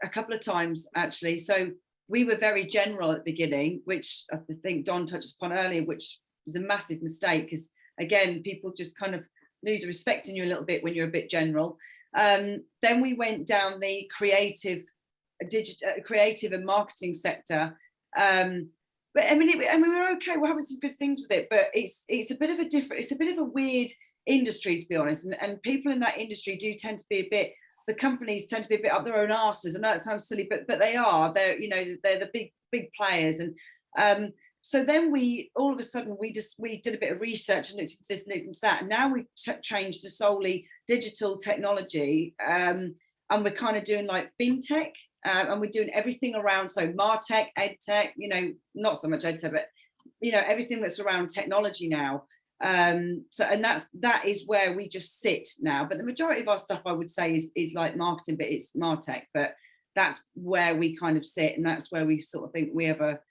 Speaker 4: a couple of times actually. So we were very general at the beginning, which I think Don touched upon earlier, which was a massive mistake, because again, people just kind of lose respect in you a little bit when you're a bit general. Then we went down the creative and marketing sector, but I mean, we were okay. We're having some good things with it, but it's a bit of a weird industry, to be honest. And people in that industry do tend to be a bit. The companies tend to be a bit up their own arses. I know it sounds silly, but they are. They're the big players. And so then all of a sudden we did a bit of research and looked into this, looked into that, and now we've changed to solely digital technology. And we're kind of doing like fintech, and we're doing everything around, so martech, edtech, not so much edtech, but everything that's around technology now. So, and that is where we just sit now. But the majority of our stuff, I would say, is like marketing, but it's martech. But that's where we kind of sit, and that's where we sort of think we're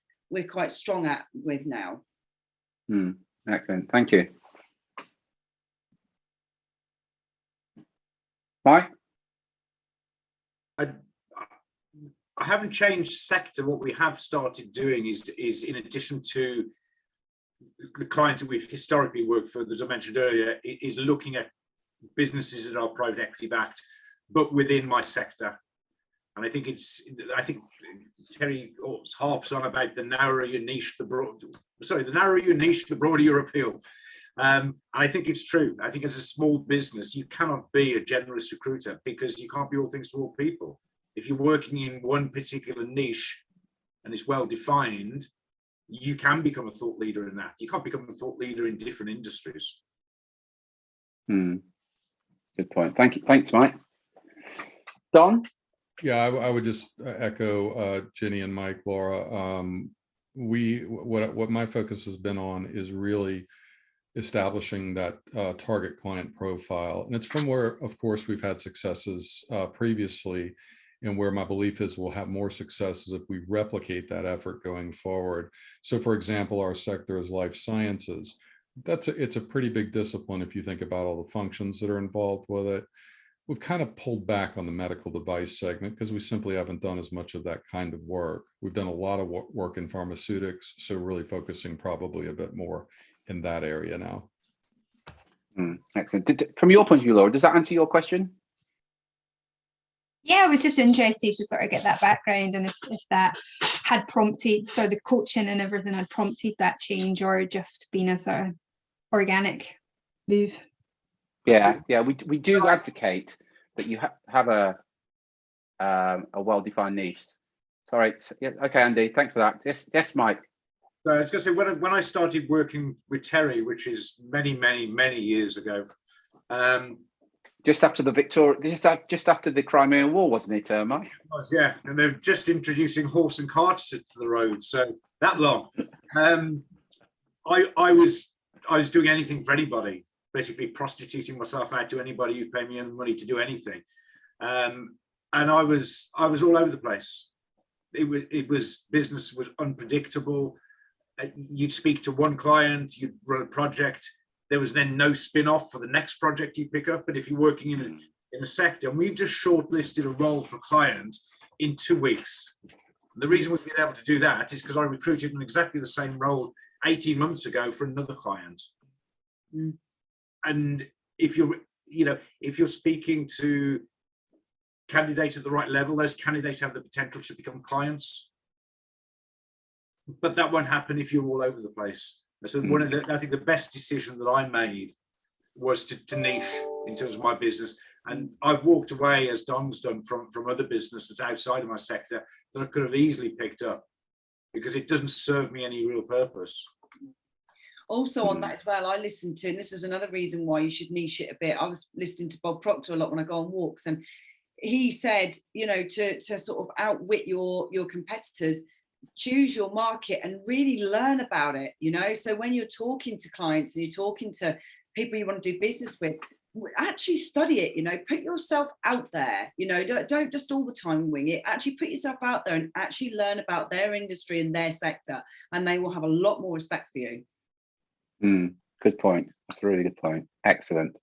Speaker 4: quite strong at with now.
Speaker 2: Excellent, thank you. Mike?
Speaker 3: I haven't changed sector. What we have started doing is in addition to the clients that we've historically worked for, as I mentioned earlier, is looking at businesses that are private equity backed, but within my sector. And I think Terry harps on about the narrower your niche, the broader your appeal. And I think it's true. I think as a small business, you cannot be a generalist recruiter because you can't be all things to all people. If you're working in one particular niche and it's well defined, you can become a thought leader in that. You can't become a thought leader in different industries.
Speaker 2: Good point. Thank you. Thanks, Mike. Don?
Speaker 5: Yeah, I would just echo Jenny and Mike, Laura. What my focus has been on is really establishing that target client profile. And it's from where, of course, we've had successes previously, and where my belief is we'll have more successes if we replicate that effort going forward. So for example, our sector is life sciences. It's a pretty big discipline if you think about all the functions that are involved with it. We've kind of pulled back on the medical device segment because we simply haven't done as much of that kind of work. We've done a lot of work in pharmaceutics, so really focusing probably a bit more in that area now.
Speaker 2: Excellent. From your point of view, Laura, does that answer your question?
Speaker 12: Yeah, I was just interested to sort of get that background, and if that had prompted, so the coaching and everything had prompted that change, or just been a sort of organic move.
Speaker 2: Yeah, we do advocate that you have a well-defined niche. Sorry, yeah, okay, Andy, thanks for that. Yes, Mike.
Speaker 3: So I was going to say, when I started working with Terry, which is many years ago,
Speaker 2: just after the just after the Crimean War, wasn't it, Mike?
Speaker 3: It was, yeah, and they're just introducing horse and carts to the road, so that long. I was doing anything for anybody, basically prostituting myself out to anybody who paid me any money to do anything, and I was all over the place. Business was unpredictable. You'd speak to one client, you'd run a project. There was then no spin-off for the next project you pick up. But if you're working in a sector, and we've just shortlisted a role for clients in 2 weeks. And the reason we've been able to do that is because I recruited in exactly the same role 18 months ago for another client. And if you're speaking to candidates at the right level, those candidates have the potential to become clients. But that won't happen if you're all over the place. So I think the best decision that I made was to niche in terms of my business. And I've walked away, as Don's done, from other businesses outside of my sector that I could have easily picked up because it doesn't serve me any real purpose.
Speaker 4: Also on that as well, I listened to, and this is another reason why you should niche it a bit. I was listening to Bob Proctor a lot when I go on walks, and he said, you know, to sort of outwit your competitors, choose your market and really learn about it, you know. So when you're talking to clients and you're talking to people you want to do business with, actually study it, you know, put yourself out there, you know, don't just all the time wing it. Actually put yourself out there and actually learn about their industry and their sector, and they will have a lot more respect for you.
Speaker 2: Good point. That's a really good point. Excellent.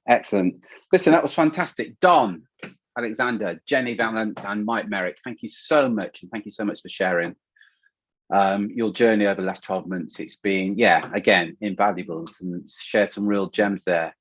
Speaker 2: Listen, that was fantastic. Don, Alexander, Jenny Valance, and Mike Merrick, thank you so much, and thank you so much for sharing your journey over the last 12 months. It's been, again, invaluable, and share some real gems there.